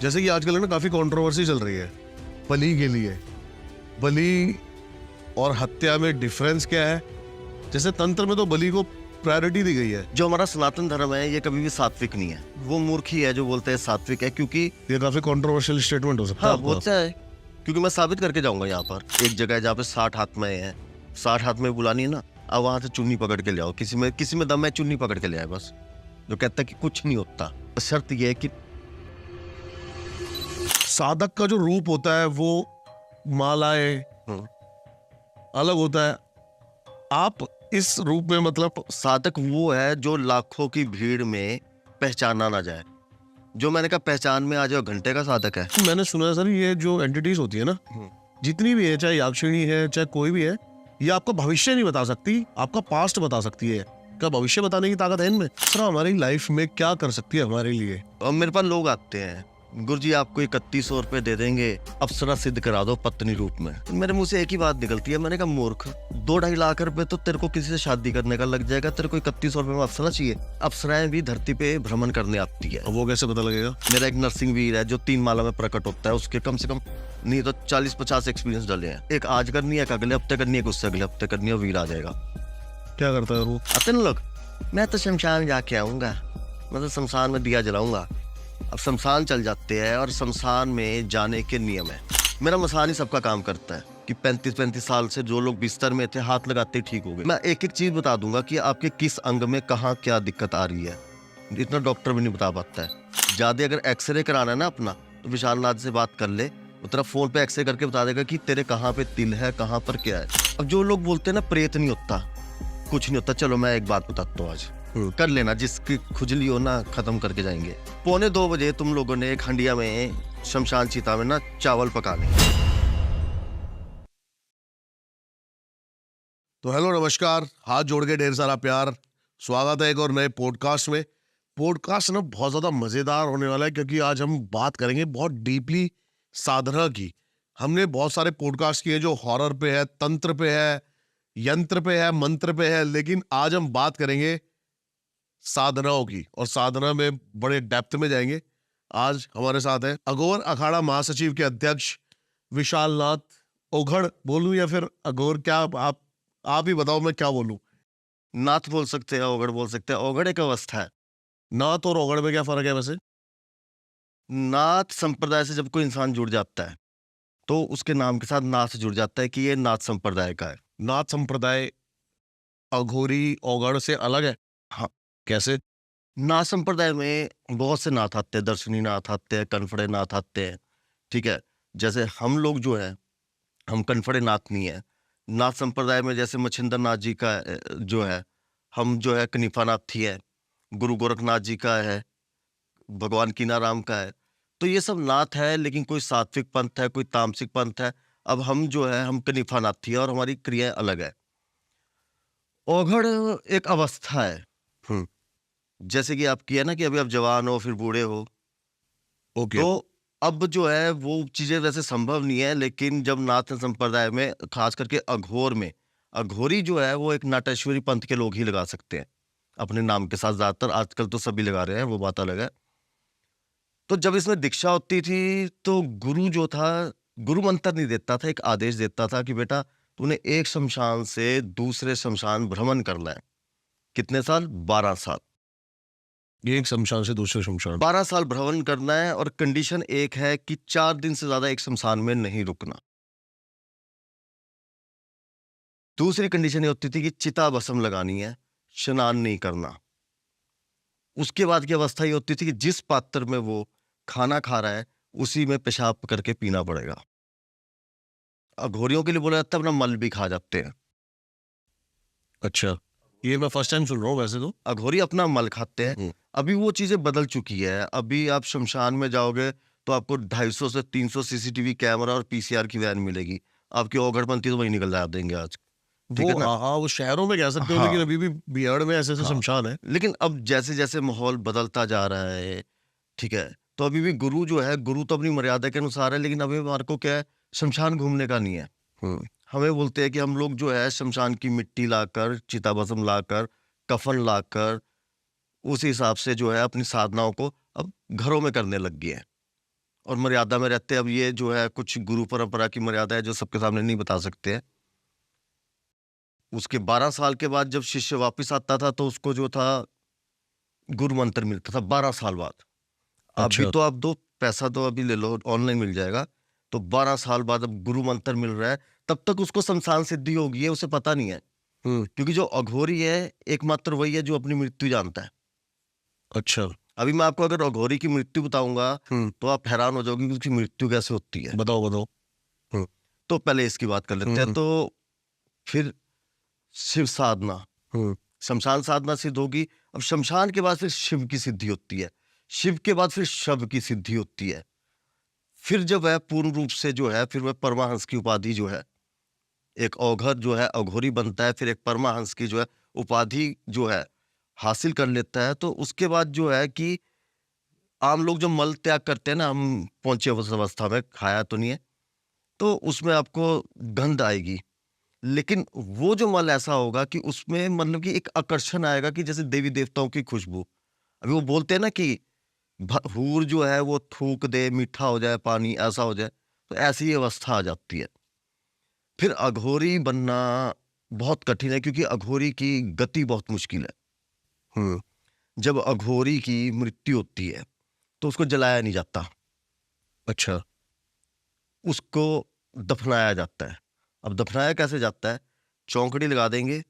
जैसे कि आजकल ना काफी कंट्रोवर्सी चल रही है बलि के लिए। बलि और हत्या में डिफरेंस क्या है? जैसे तंत्र में तो बलि को प्रायोरिटी दी गई है। जो हमारा सनातन धर्म है ये कभी भी सात्विक नहीं है। वो मूर्ख ही है जो बोलते हैं सात्विक है, क्योंकि ये काफी कंट्रोवर्शियल स्टेटमेंट हो सकता है हाँ आपका। होता है, क्योंकि मैं साबित करके जाऊंगा। यहाँ पर एक जगह है जहाँ पे 60 आत्माएं हैं। 60 आत्माएं बुलानी है ना, अब वहां से चुन्नी पकड़ के ले आओ। किसी में दम है, चुन्नी पकड़ के ले आए बस। जो कहता है कि कुछ नहीं होता। शर्त यह है कि साधक का जो रूप होता है वो मालाएं अलग होता है। आप इस रूप में मतलब साधक वो है जो लाखों की भीड़ में पहचाना ना जाए। जो मैंने कहा पहचान में आ जाओ, घंटे का साधक है। मैंने सुना है सर, ये जो एंटिटीज होती है ना, जितनी भी है, चाहे याक्षिणी है चाहे कोई भी है, ये आपका भविष्य नहीं बता सकती, आपका पास्ट बता सकती है। क्या भविष्य बताने की ताकत है इनमें? सर हमारी लाइफ में क्या कर सकती है हमारे लिए? और मेरे पास लोग आते हैं, गुरुजी आपको 3100 रुपए दे देंगे, अप्सरा सिद्ध करा दो पत्नी रूप में। मेरे मुंह से एक ही बात निकलती है, मैंने कहा मूर्ख, 2-2.5 लाख रुपए तो तेरे को किसी से शादी करने का लग जाएगा, तेरे को 3100 रुपए में अप्सरा चाहिए? अप्सराएं भी धरती पे भ्रमण करने आती है। अब वो कैसे पता लगेगा? मेरा एक नरसिंह वीर है जो 3 माला में प्रकट होता है, उसके कम से कम नहीं तो 40-50 एक्सपीरियंस डले हैं। एक आज करनी है, एक अगले हफ्ते करनी है, उससे अगले हफ्ते करनी है, वीर आ जाएगा। क्या करता है वो? आते ना लोग, मैं तो शमशान जाके आऊंगा, मैं तो शमशान में दिया जलाऊंगा। अब शमशान चल जाते हैं और शमशान में जाने के नियम है। मेरा मसान ही सबका काम करता है कि 35-35 साल से जो लोग बिस्तर में थे, हाथ लगाते ही ठीक हो गए। मैं एक एक चीज बता दूंगा कि आपके किस अंग में कहाँ क्या दिक्कत आ रही है। इतना डॉक्टर भी नहीं बता पाता है। ज्यादा अगर एक्सरे कराना है ना अपना, तो विशाल नाथ से बात कर ले, वो तेरा फोन पे एक्सरे करके बता देगा कि तेरे कहाँ पे तिल है, कहाँ पर क्या है। अब जो लोग बोलते हैं ना प्रेत नहीं होता, कुछ नहीं होता, चलो मैं एक बात बताता हूँ आज, कर लेना, जिसकी खुजली हो ना खत्म करके जाएंगे। 1:45 बजे तुम लोगों ने एक हंडिया में शमशान चिता में ना चावल पकाने। तो हेलो नमस्कार, हाथ जोड़ के ढेर सारा प्यार। स्वागत है एक और नए पॉडकास्ट में। पॉडकास्ट ना बहुत ज्यादा मजेदार होने वाला है, क्योंकि आज हम बात करेंगे बहुत डीपली साधना की। हमने बहुत सारे पॉडकास्ट किए जो हॉरर पे है, तंत्र पे है, यंत्र पे है, मंत्र पे है, लेकिन आज हम बात करेंगे साधनाओं की, और साधना में बड़े डेप्थ में जाएंगे। आज हमारे साथ है अघोर अखाड़ा महासचिव के अध्यक्ष विशाल नाथ। ओघड़ बोलूं या फिर अघोर? क्या आप ही बताओ, मैं क्या बोलूं? नाथ बोल सकते हैं, ओगड़ बोल सकते हैं। ओगड़ एक अवस्था है। नाथ और ओघड़ में क्या फर्क है वैसे? नाथ संप्रदाय से जब कोई इंसान जुड़ जाता है तो उसके नाम के साथ नाथ जुड़ जाता है कि ये नाथ संप्रदाय का है। नाथ संप्रदाय अघोरी ओघड़ से अलग है? हाँ, कैसे? नाथ संप्रदाय में बहुत से नाथ आते हैं, दर्शनी नाथ आते हैं, कनफड़े नाथ आते हैं। ठीक है, जैसे हम लोग जो है, हम कनफड़े नाथ नहीं है। नाथ संप्रदाय में जैसे मच्छिंद्र नाथ जी का जो है, हम जो है कनिफा नाथी है, गुरु गोरखनाथ जी का है, भगवान कीनाराम का है। तो ये सब नाथ है, लेकिन कोई सात्विक पंथ है, कोई तामसिक पंथ है। अब हम जो है, हम कनिफा नाथी है और हमारी क्रियाएं अलग है। ओघड़ एक अवस्था है। जैसे कि आपकी है ना कि अभी आप जवान हो फिर बूढ़े हो, ओके। तो अब जो है वो चीजें वैसे संभव नहीं है। लेकिन जब नाथ संप्रदाय में, खास करके अघोर में, अघोरी जो है वो एक नाटेश्वरी पंथ के लोग ही लगा सकते हैं अपने नाम के साथ। ज्यादातर आजकल तो सभी लगा रहे हैं, वो बात अलग है। तो जब इसमें दीक्षा होती थी तो गुरु जो था, गुरु मंत्र नहीं देता था, एक आदेश देता था कि बेटा तूने एक शमशान से दूसरे शमशान भ्रमण करना है। कितने साल? 12 साल। एक शमशान से दूसरे शमशान? 12 साल भ्रमण करना है, और कंडीशन एक है कि 4 दिन से ज्यादा एक शमशान में नहीं रुकना। दूसरी कंडीशन ये होती थी कि चिता भस्म लगानी है, स्नान नहीं करना। उसके बाद की अवस्था ये होती थी कि जिस पात्र में वो खाना खा रहा है उसी में पेशाब करके पीना पड़ेगा। अघोरियों के लिए बोला जाता है अपना मल भी खा जाते हैं। अच्छा, ये मैं फर्स्ट टाइम सुन रहा हूँ वैसे तो। अघोरी अपना मल खाते हैं। अभी वो चीजें बदल चुकी है। अभी आप शमशान में जाओगे तो आपको 250 से 300 सीसीटीवी कैमरा और पीसीआर की वैन मिलेगी। आपकी ओघड़पंथी तो वही निकल जा देंगे आज। ठीक है वो ना? हाँ, वो शहरों में कह सकते हो, हाँ। लेकिन अभी भी बिहार में ऐसे ऐसे हाँ। शमशान है। लेकिन अब जैसे जैसे माहौल बदलता जा रहा है, ठीक है, तो अभी भी गुरु जो है, गुरु तो अपनी मर्यादा के अनुसार है, लेकिन अभी हमारे को क्या है, शमशान घूमने का नहीं है। हमें बोलते हैं कि हम लोग जो है शमशान की मिट्टी लाकर, चिता भस्म लाकर, कफन लाकर, उस हिसाब से जो है अपनी साधनाओं को अब घरों में करने लग गए हैं। और मर्यादा में रहते हैं। अब ये जो है कुछ गुरु परंपरा की मर्यादा है जो सबके सामने नहीं बता सकते हैं। उसके 12 साल के बाद जब शिष्य वापस आता था तो उसको जो था गुरु मंत्र मिलता था 12 साल बाद। अभी अच्छा। तो आप दो, पैसा तो अभी ले लो, ऑनलाइन मिल जाएगा। तो 12 साल बाद अब गुरु मंत्र मिल रहा है, तब तक उसको शमशान सिद्धि होगी है, उसे पता नहीं है। क्योंकि जो अघोरी है एकमात्र वही है जो अपनी मृत्यु जानता है। अच्छा। अभी मैं आपको अगर अघोरी की मृत्यु बताऊंगा तो आप हैरान हो जाओगे कि उसकी मृत्यु कैसे होती है। बताओ बताओ। तो पहले इसकी बात कर लेते हैं। तो फिर शिव साधना, शमशान साधना सिद्ध होगी। अब शमशान के बाद फिर शिव की सिद्धि होती है, शिव के बाद फिर शव की सिद्धि होती है। फिर जब वह पूर्ण रूप से जो है फिर वह परमाहंस की उपाधि जो है, एक अवघर जो है अघोरी बनता है, फिर एक परमाहंस की जो है उपाधि जो है हासिल कर लेता है। तो उसके बाद जो है कि आम लोग जो मल त्याग करते हैं ना, हम पहुंचे उस अवस्था में, खाया तो नहीं है, तो उसमें आपको गंध आएगी। लेकिन वो जो मल ऐसा होगा कि उसमें मतलब कि एक आकर्षण आएगा कि जैसे देवी देवताओं की खुशबू। अभी वो बोलते हैं ना कि हूर जो है वो थूक दे, मीठा हो जाए पानी, ऐसा हो जाए, तो ऐसी ही अवस्था आ जाती है। फिर अघोरी बनना बहुत कठिन है क्योंकि अघोरी की गति बहुत मुश्किल है। जब अघोरी की मृत्यु होती है तो उसको जलाया नहीं जाता, अच्छा। उसको दफनाया जाता है। अब दफनाया कैसे जाता है? चौंकड़ी लगा देंगे,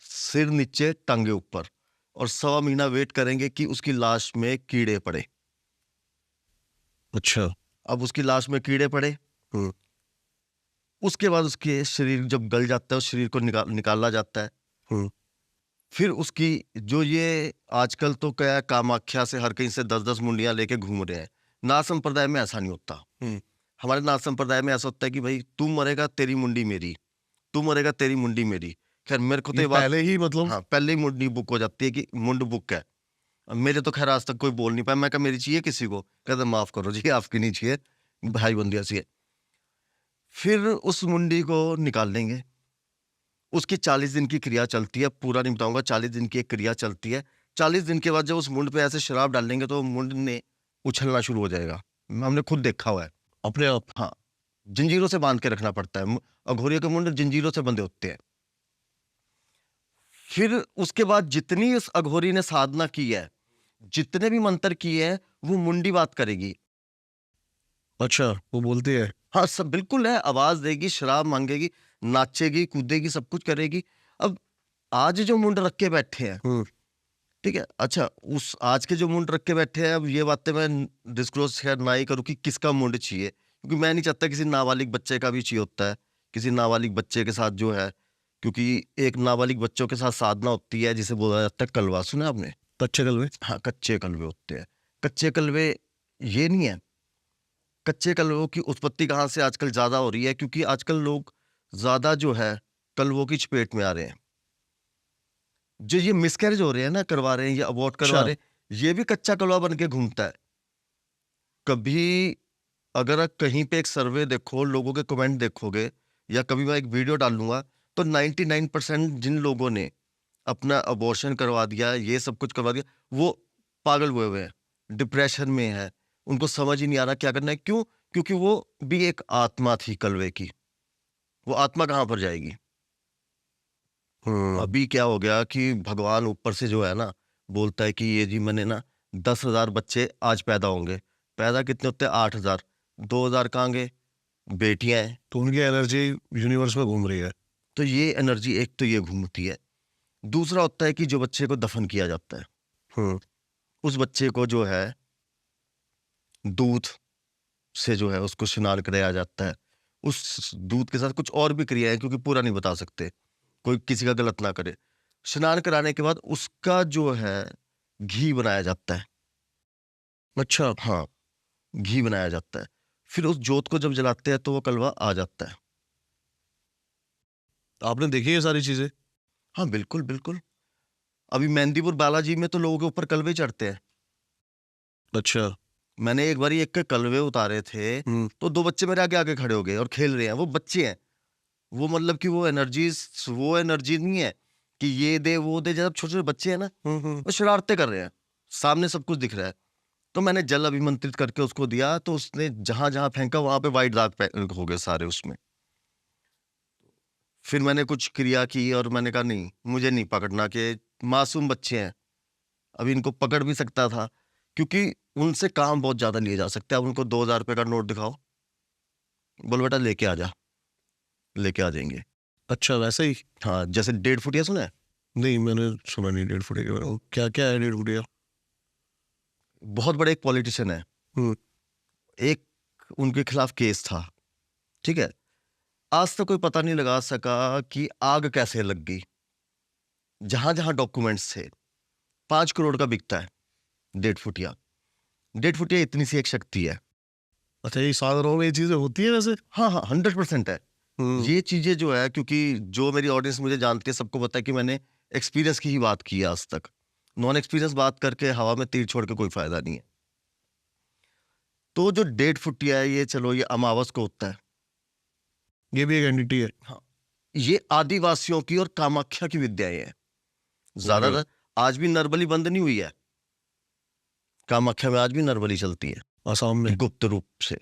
सिर नीचे टांगे ऊपर, और 1.25 महीना वेट करेंगे कि उसकी लाश में कीड़े पड़े। अच्छा। अब उसकी लाश में कीड़े पड़े, उसके बाद उसके शरीर जब गल जाता है उस शरीर को निकाला जाता है। फिर उसकी जो ये आजकल तो क्या कामाख्या से हर कहीं से 10-10 मुंडियां लेके घूम रहे हैं, नाथ संप्रदाय में ऐसा नहीं होता। हमारे नाथ संप्रदाय में ऐसा होता है कि भाई तू मरेगा तेरी मुंडी मेरी, तू मरेगा तेरी मुंडी मेरी। खैर मेरे को तो ये बात, पहले ही मतलब। हाँ, पहले ही मुंडी बुक हो जाती है कि मुंड बुक है। अब मेरे तो खैर आज तक कोई बोल नहीं पाया। मैं कहा मेरी चाहिए किसी को, कहते माफ करो जी आपकी नहीं चाहिए, भाई बंदी ऐसी है। फिर उस मुंडी को निकाल लेंगे, उसकी 40 दिन की क्रिया चलती है, पूरा नहीं बताऊंगा, 40 दिन की एक क्रिया चलती है। 40 दिन के बाद जब उस मुंड पे ऐसे शराब डालेंगे तो मुंड ने उछलना शुरू हो जाएगा। हमने खुद देखा हुआ है। अपने आप। हाँ, जंजीरों से बांध के रखना पड़ता है, अघोरियों के मुंड जंजीरों से बंधे होते हैं। फिर उसके बाद जितनी उस अघोरी ने साधना की है, जितने भी मंत्र किए हैं, वो मुंडी बात करेगी। अच्छा, वो बोलती है। हाँ, सब बिल्कुल है, आवाज देगी, शराब मांगेगी, नाचेगी, कूदेगी, सब कुछ करेगी। अब आज जो मुंड रख के बैठे हैं, ठीक है, अच्छा, उस आज के जो मुंड रख के बैठे हैं, अब ये बातें मैं डिस्क्लोज खैर ना ही करूँ कि किसका मुंड चाहिए, क्योंकि मैं नहीं चाहता किसी नाबालिग बच्चे का भी चाहिए होता है, किसी नाबालिग बच्चे के साथ जो है, क्योंकि एक नाबालिग बच्चों के साथ साधना होती है जिसे बोला जाता है कलवा। सुना आपने? कच्चे कलवे। हाँ, कच्चे कलवे होते हैं। कच्चे कलवे ये नहीं है, कच्चे कलवों की उत्पत्ति कहाँ से आजकल ज्यादा हो रही है, क्योंकि आजकल लोग ज्यादा जो है कलवों की चपेट में आ रहे हैं। जो ये मिसकैरेज हो रहे हैं ना, करवा रहे हैं, ये अबॉर्ट करवा अच्छा। रहे हैं, ये भी कच्चा कलवा बन के घूमता है। कभी अगर आप कहीं पे एक सर्वे देखो, लोगों के कमेंट देखोगे, या कभी मैं एक वीडियो डालूंगा, तो 99% जिन लोगों ने अपना अबॉर्शन करवा दिया, ये सब कुछ करवा दिया, वो पागल हुए हुए हैं, डिप्रेशन में है, उनको समझ ही नहीं आ रहा क्या करना है। क्यों? क्योंकि वो भी एक आत्मा थी कलवे की, वो आत्मा कहाँ पर जाएगी? अभी क्या हो गया कि भगवान ऊपर से जो है ना बोलता है कि ये जी मैंने ना 10,000 बच्चे आज पैदा होंगे। पैदा कितने होते हैं? 8,000। 2,000 कहाँ गए? बेटियां हैं। तो उनकी एनर्जी यूनिवर्स में घूम रही है। तो ये एनर्जी एक तो ये घूमती है, दूसरा होता है कि जो बच्चे को दफन किया जाता है, उस बच्चे को जो है दूध से जो है उसको स्नान कराया जाता है। उस दूध के साथ कुछ और भी क्रियाएं, क्योंकि पूरा नहीं बता सकते, कोई किसी का गलत ना करे। स्नान कराने के बाद उसका जो है घी बनाया जाता है। अच्छा। हाँ, घी बनाया जाता है। फिर उस जोत को जब जलाते हैं तो वो कलवा आ जाता है। आपने देखी ये सारी चीजें? हाँ, बिल्कुल बिल्कुल। अभी मेहंदीपुर बालाजी में तो लोगों के ऊपर कलवे चढ़ते हैं। अच्छा। मैंने एक बार एक के कलवे उतारे थे, तो 2 बच्चे मेरे आगे आगे खड़े हो गए और खेल रहे हैं। वो बच्चे हैं, वो मतलब कि वो एनर्जी नहीं है कि ये दे वो दे। जब छोटे छोटे बच्चे हैं ना, वो शरारतें कर रहे हैं, सामने सब कुछ दिख रहा है, तो मैंने जल अभिमंत्रित करके उसको दिया, तो उसने जहां जहां फेंका वहां पे वाइट दाग हो गए सारे उसमें। फिर मैंने कुछ क्रिया की और मैंने कहा नहीं, मुझे नहीं पकड़ना, कि मासूम बच्चे हैं, अभी इनको पकड़ भी सकता था, क्योंकि उनसे काम बहुत ज्यादा लिए जा सकते हैं। अब उनको 2,000 रुपये का नोट दिखाओ, बोलो बेटा लेके आ जा, लेके आ जाएंगे। अच्छा वैसे ही? हाँ, जैसे 1.5 फुटिया सुना है? नहीं मैंने सुना नहीं 1.5 फुट के बारे में। क्या क्या है 1.5 फुट? बहुत बड़े एक पॉलिटिशियन है, हम्म। एक उनके खिलाफ केस था, ठीक है। आज तक कोई पता नहीं लगा सका कि आग कैसे लग गई। जहां जहां डॉक्यूमेंट्स थे, 5 करोड़ का बिकता है 1.5 फुटिया। 1.5 फुटिया इतनी सी एक शक्ति है। अच्छा ये साधारणों में ये चीजें होती है वैसे? हाँ हाँ, 100% है। हम्म। ये चीजें जो है, क्योंकि जो मेरी ऑडियंस मुझे जानती है, सबको पता है कि मैंने एक्सपीरियंस की ही बात की है आज तक। नॉन एक्सपीरियंस बात करके हवा में तीर छोड़ के कोई फायदा नहीं है। तो जो 1.5 फुटिया है, ये चलो ये अमावस को होता है। ये भी एक एंटिटी है? हाँ, ये आदिवासियों की और कामाख्या की विद्याएं हैं ज्यादातर। आज भी नरबली बंद नहीं हुई है, कामाख्या में आज भी नरबली चलती है, आसाम में? गुप्त रूप से।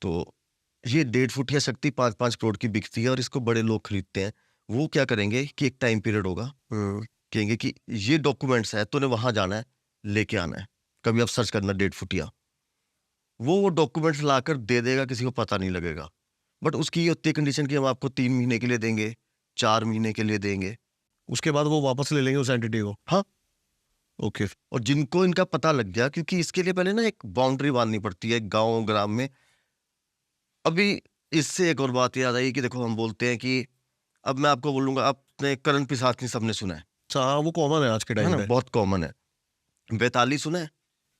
तो ये 1.5 फुटिया शक्ति 5-5 करोड़ की बिकती है और इसको बड़े लोग खरीदते हैं। वो क्या करेंगे कि एक टाइम पीरियड होगा, कहेंगे कि ये डॉक्यूमेंट्स है, तूने वहां जाना है, लेके आना है। कभी आप सर्च करना 1.5 फुटिया, वो डॉक्यूमेंट्स लाकर दे देगा, किसी को पता नहीं लगेगा। बट उसकी ये होती है कंडीशन कि हम आपको 3 महीने के लिए देंगे, 4 महीने के लिए देंगे। उसके बाद वो वापस ले लेंगे उस एंटिटी को? हाँ। ओके। और जिनको इनका पता लग गया, क्योंकि इसके लिए पहले ना एक बाउंड्री बांधनी पड़ती है गांव ग्राम में। अभी इससे एक और बात याद आई कि देखो, हम बोलते हैं कि, अब मैं आपको बोलूंगा, आपने करण पिशाच सबने सुना है? अच्छा हाँ, वो कॉमन है आज के है टाइम ना, पे। बहुत कॉमन है। वैताली सुना है?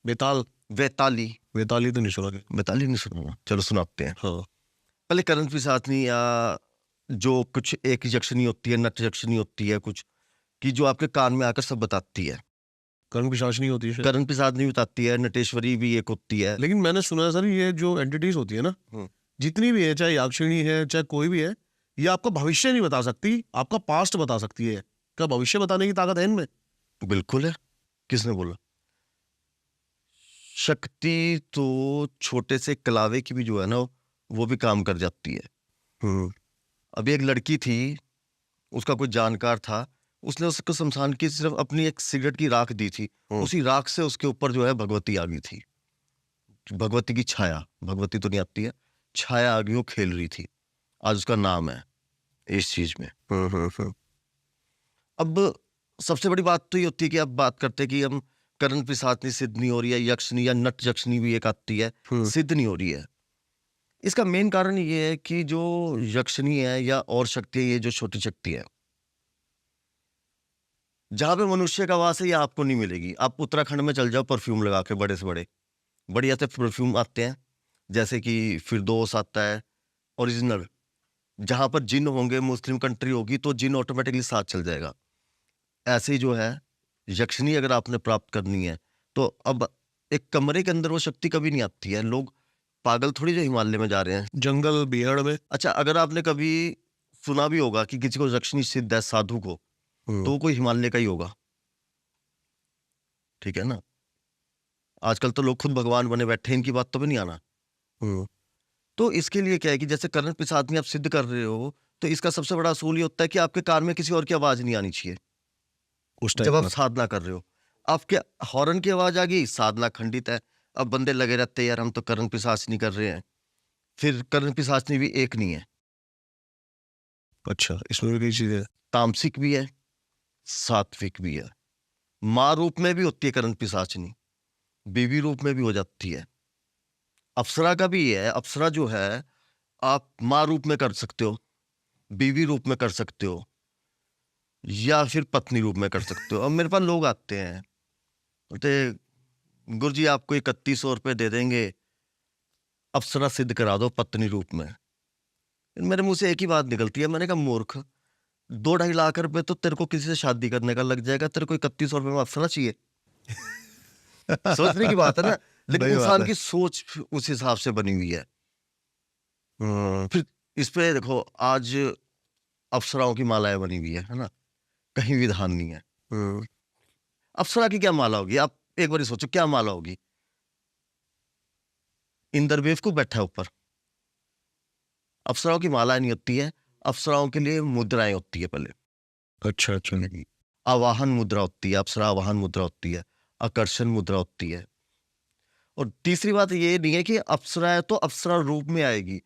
बेताल? वैताली? बेताली तो नहीं सुना। वैताली नहीं सुना ना? चलो सुनाते हैं। हाँ। पहले करण पिशाचनी, या जो कुछ एक यक्षिणी होती है, नट यक्षिणी होती है कुछ, कि जो आपके कान में आकर सब बताती है। कर्ण पिशाच नहीं होती है शायद? करण पिशाचनी बताती है, नटेश्वरी भी एक होती है। लेकिन मैंने सुना है सर, ये जो एंटिटीज होती है ना, जितनी भी है, चाहे याक्षिणी है चाहे कोई भी है, ये आपका भविष्य नहीं बता सकती, आपका पास्ट बता सकती है। क्या भविष्य बताने की ताकत है इनमें? बिल्कुल है। किसने बोला? शक्ति तो छोटे से कलावे की भी जो है ना, वो भी काम कर जाती है। अभी एक लड़की थी, उसका कोई जानकार था, उसने उसको शमशान की सिर्फ अपनी एक सिगरेट की राख दी थी। उसी राख से उसके ऊपर जो है भगवती आ गई थी, भगवती की छाया। भगवती तो नहीं आती है, छाया आ गई, वो खेल रही थी। आज उसका नाम है इस चीज में। अब सबसे बड़ी बात तो ये होती है कि अब बात करते हैं कि हम करण पिशाचनी सिद्ध नहीं हो रही है, यक्षनी या नट यक्षनी भी एक आती है, सिद्ध नहीं हो रही है। इसका मेन कारण ये है कि जो यक्षनी है या और शक्ति है, ये जो छोटी शक्ति है, जहां पे मनुष्य का वास है, ये आपको नहीं मिलेगी। आप उत्तराखंड में चल जाओ, परफ्यूम लगा के, बड़े से बड़े बढ़िया से परफ्यूम आते हैं, जैसे कि फिरदौस आता है ओरिजिनल। जहां पर जिन होंगे, मुस्लिम कंट्री होगी, तो जिन ऑटोमेटिकली साथ चल जाएगा। ऐसे ही जो है यक्षिणी अगर आपने प्राप्त करनी है, तो अब एक कमरे के अंदर वो शक्ति कभी नहीं आती है। लोग पागल थोड़ी जो हिमालय में जा रहे हैं, जंगल बिहाड़ में। अच्छा, अगर आपने कभी सुना भी होगा कि किसी को यक्षिणी सिद्ध है, साधु को, तो कोई हिमालय का ही होगा, ठीक है ना। आजकल तो लोग खुद भगवान बने बैठे, इनकी बात तो भी नहीं आना। तो इसके लिए क्या है कि जैसे करण पिशाचनी आप सिद्ध कर रहे हो, तो इसका सबसे बड़ा असूल ये होता है कि आपके कान में किसी और की आवाज नहीं आनी चाहिए। जब आप साधना कर रहे हो, आपके हॉर्न की आवाज आ गई, साधना खंडित है। अब बंदे लगे रहते हैं, यार हम तो करण पिशाचनी कर रहे हैं। फिर करण पिशाचनी भी एक नहीं है। अच्छा, इसमें भी कई चीजें? तामसिक भी है, सात्विक भी है। माँ रूप में भी होती है करण पिशाचनी, बीवी रूप में भी हो जाती है। अप्सरा का भी है। अप्सरा जो है, आप माँ रूप में कर सकते हो, बीवी रूप में कर सकते हो, या फिर पत्नी रूप में कर सकते हो। अब मेरे पास लोग आते हैं, बोलते गुरु जी आपको 3100 रुपये दे देंगे, अप्सरा सिद्ध करा दो पत्नी रूप में। मेरे मुंह से एक ही बात निकलती है, मैंने कहा मूर्ख, 2-2.5 लाख रुपए तो तेरे को किसी से शादी करने का लग जाएगा, तेरे को 3100 रुपये में अप्सरा चाहिए? सोचने की बात है ना। लेकिन इंसान की सोच उस हिसाब से बनी हुई है। फिर इस पे देखो, आज अप्सराओं की मालाएं बनी हुई है ना, कहीं विधान नहीं है। अप्सरा की क्या माला होगी? आप एक बार सोचो, क्या माला होगी? इंद्र बेवकूफ बैठा है ऊपर। अप्सराओं की मालाएं नहीं होती है, अप्सराओं के लिए मुद्राएं होती है पहले। अच्छा अच्छा। आवाहन मुद्रा होती है, अप्सरा आवाहन मुद्रा होती है, आकर्षण मुद्रा होती है। और तीसरी बात ये नहीं है कि अप्सरा है तो अप्सरा रूप में आएगी।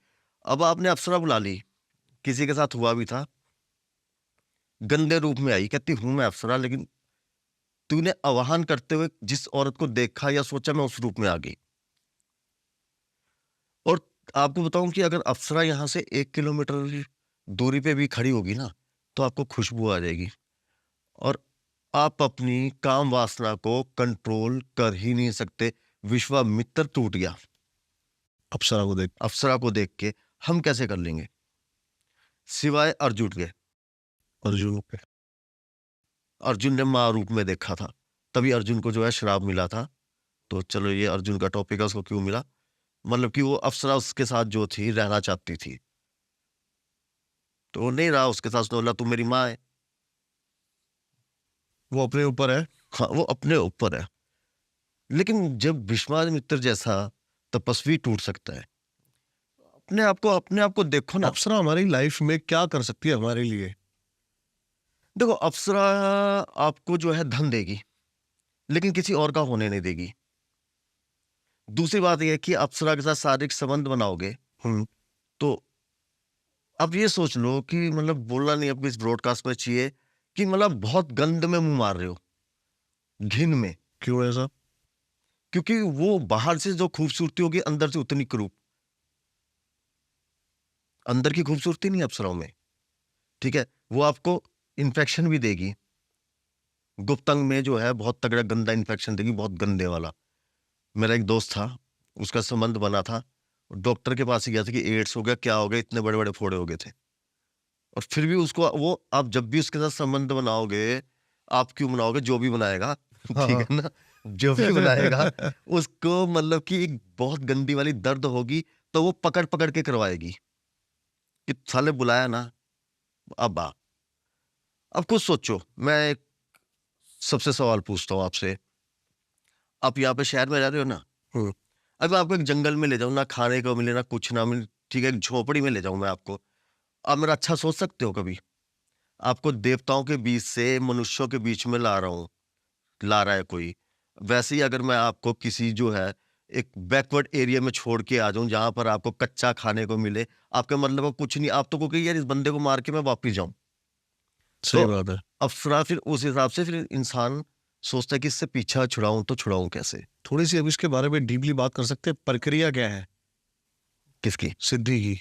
अब आपने अप्सरा बुला ली, किसी के साथ हुआ भी था, गंदे रूप में आई, कहती हूं मैं अप्सरा, लेकिन तूने आवाहन करते हुए जिस औरत को देखा या सोचा, मैं उस रूप में आ गई। और आपको बताऊं कि अगर अप्सरा यहां से 1 किलोमीटर दूरी पे भी खड़ी होगी ना, तो आपको खुशबू आ जाएगी और आप अपनी काम वासना को कंट्रोल कर ही नहीं सकते। विश्वामित्र टूट गया अप्सरा को देख। अप्सरा को देख के, हम कैसे कर लेंगे? सिवाय अर्जुन के। अर्जुन पे। अर्जुन ने माँ रूप में देखा था, तभी अर्जुन को जो है श्राप मिला था। तो चलो ये अर्जुन का टॉपिक है, उसको क्यों मिला, मतलब कि वो अप्सरा उसके साथ जो थी रहना चाहती थी, तो वो नहीं रहा उसके साथ, उसने बोला तू मेरी माँ है। वो अपने ऊपर है। हाँ, वो अपने ऊपर है। लेकिन जब विश्वामित्र जैसा तपस्वी टूट सकता है, अपने आप को देखो ना। अप्सरा हमारी लाइफ में क्या कर सकती है हमारे लिए? देखो, अप्सरा आपको जो है धन देगी, लेकिन किसी और का होने नहीं देगी। दूसरी बात यह है कि अप्सरा के साथ शारीरिक संबंध बनाओगे, तो अब ये सोच लो कि मतलब बोलना नहीं आपको इस ब्रॉडकास्ट में चाहिए कि मतलब बहुत गंद में मुंह मार रहे हो, घिन में। क्यों ऐसा? क्योंकि वो बाहर से जो खूबसूरती होगी, अंदर से उतनी क्रूप। अंदर की खूबसूरती नहीं है अप्सराओं में, ठीक है? वो आपको इन्फेक्शन भी देगी, गुप्तंग में जो है बहुत तगड़ा गंदा इन्फेक्शन देगी, बहुत गंदे वाला। मेरा एक दोस्त था, उसका संबंध बना था, डॉक्टर के पास ही गया था कि एड्स हो गया, क्या हो गया, इतने बड़े बड़े फोड़े हो गए थे। और फिर भी उसको वो, आप जब भी उसके साथ संबंध बनाओगे, आप क्यों बनाओगे, जो भी बनाएगा ठीक है ना, जो भी बनाएगा उसको मतलब कि एक बहुत गंदी वाली दर्द होगी, तो वो पकड़ पकड़ के करवाएगी कि साले बुलाया ना, अब आ। अब कुछ सोचो, मैं एक सबसे सवाल पूछता हूँ आपसे। आप यहाँ पे शहर में रह रहे हो ना, अब मैं आपको एक जंगल में ले जाऊं, ना खाने को मिले ना कुछ ना मिले, ठीक है, एक झोपड़ी में ले जाऊं मैं आपको, आप मेरा अच्छा सोच सकते हो कभी? आपको देवताओं के बीच से मनुष्यों के बीच में ला रहा है कोई। वैसे ही अगर मैं आपको किसी जो है एक बैकवर्ड एरिया में छोड़ के आ जाऊं, जहां पर आपको कच्चा खाने को मिले, आपके मतलब कुछ नहीं, आप तो को यार इस बंदे को मार के मैं वापिस जाऊं। सही तो बात है। अप्सरा फिर उस हिसाब से फिर इंसान सोचता है कि इससे पीछा छुड़ाऊं, तो छुड़ाऊं कैसे? थोड़ी सी अब इसके बारे में डीपली बात कर सकते हैं, प्रक्रिया क्या है किसकी सिद्धि की?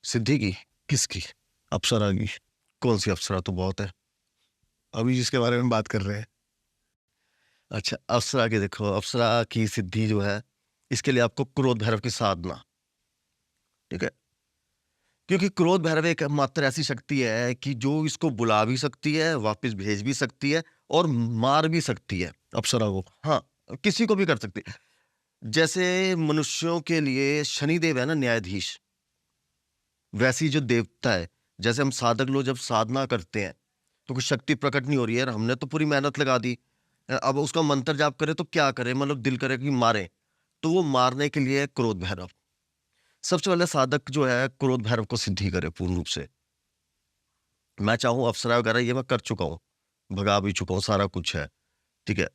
सिद्धि की? किसकी? अप्सरा की। कौन सी अप्सरा? तो बहुत है। अभी जिसके बारे में बात कर रहे हैं। अच्छा, अप्सरा की देखो, अप्सरा की सिद्धि जो है, इसके लिए आपको क्रोध भैरव की साधना, ठीक है? क्योंकि क्रोध भैरव एक मात्र ऐसी शक्ति है कि जो इसको बुला भी सकती है, वापस भेज भी सकती है और मार भी सकती है। अप्सरा को? हाँ, किसी को भी कर सकती है। जैसे मनुष्यों के लिए शनिदेव है ना न्यायाधीश, वैसी जो देवता है, जैसे हम साधक लोग जब साधना करते हैं तो कुछ शक्ति प्रकट नहीं हो रही है, हमने तो पूरी मेहनत लगा दी, अब उसका मंत्र जाप करे तो क्या करे, मतलब दिल करे कि मारे, तो वो मारने के लिए क्रोध भैरव। सबसे पहले साधक जो है क्रोध भैरव को सिद्धि करे पूर्ण रूप से। मैं चाहूँ अप्सरा वगैरह ये मैं कर चुका हूँ, भगा भी चुका हूँ, सारा कुछ है, ठीक है?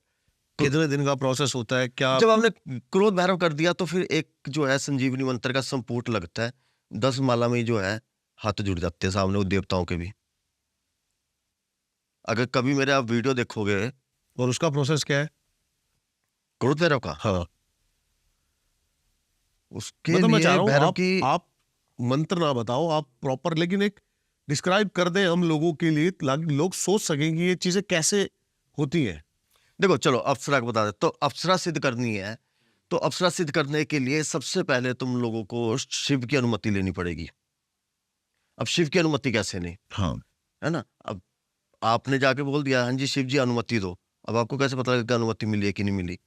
कितने दिन का प्रोसेस होता है क्या? जब हमने क्रोध भैरव कर दिया तो फिर एक जो है संजीवनी मंत्र का संपुट लगता है, 10 माला में जो है हाथ जुड़ जाते हैं सामने वो देवताओं के भी। अगर कभी मेरे आप वीडियो देखोगे, और उसका प्रोसेस क्या है? क्रोध भैरव का, हाँ, उसके मतलब मैं चाह लिए रहा हूँ भैरव की, आप मंत्र ना बताओ, आप प्रॉपर लेकिन एक डिस्क्राइब कर दें हम लोगों के लिए, ताकि लोग सोच सकें कि ये चीजें कैसे होती हैं। देखो चलो अप्सरा को बता दे। तो अप्सरा सिद्ध करनी है, तो अप्सरा सिद्ध करने के लिए सबसे पहले तुम लोगों को शिव की अनुमति लेनी पड़ेगी। अब शिव की अनुमति कैसे नहीं, हाँ, है ना? अब आपने जाके बोल दिया हाँ जी शिव जी अनुमति दो, अब आपको कैसे पता लगेगा अनुमति मिली है कि नहीं मिली?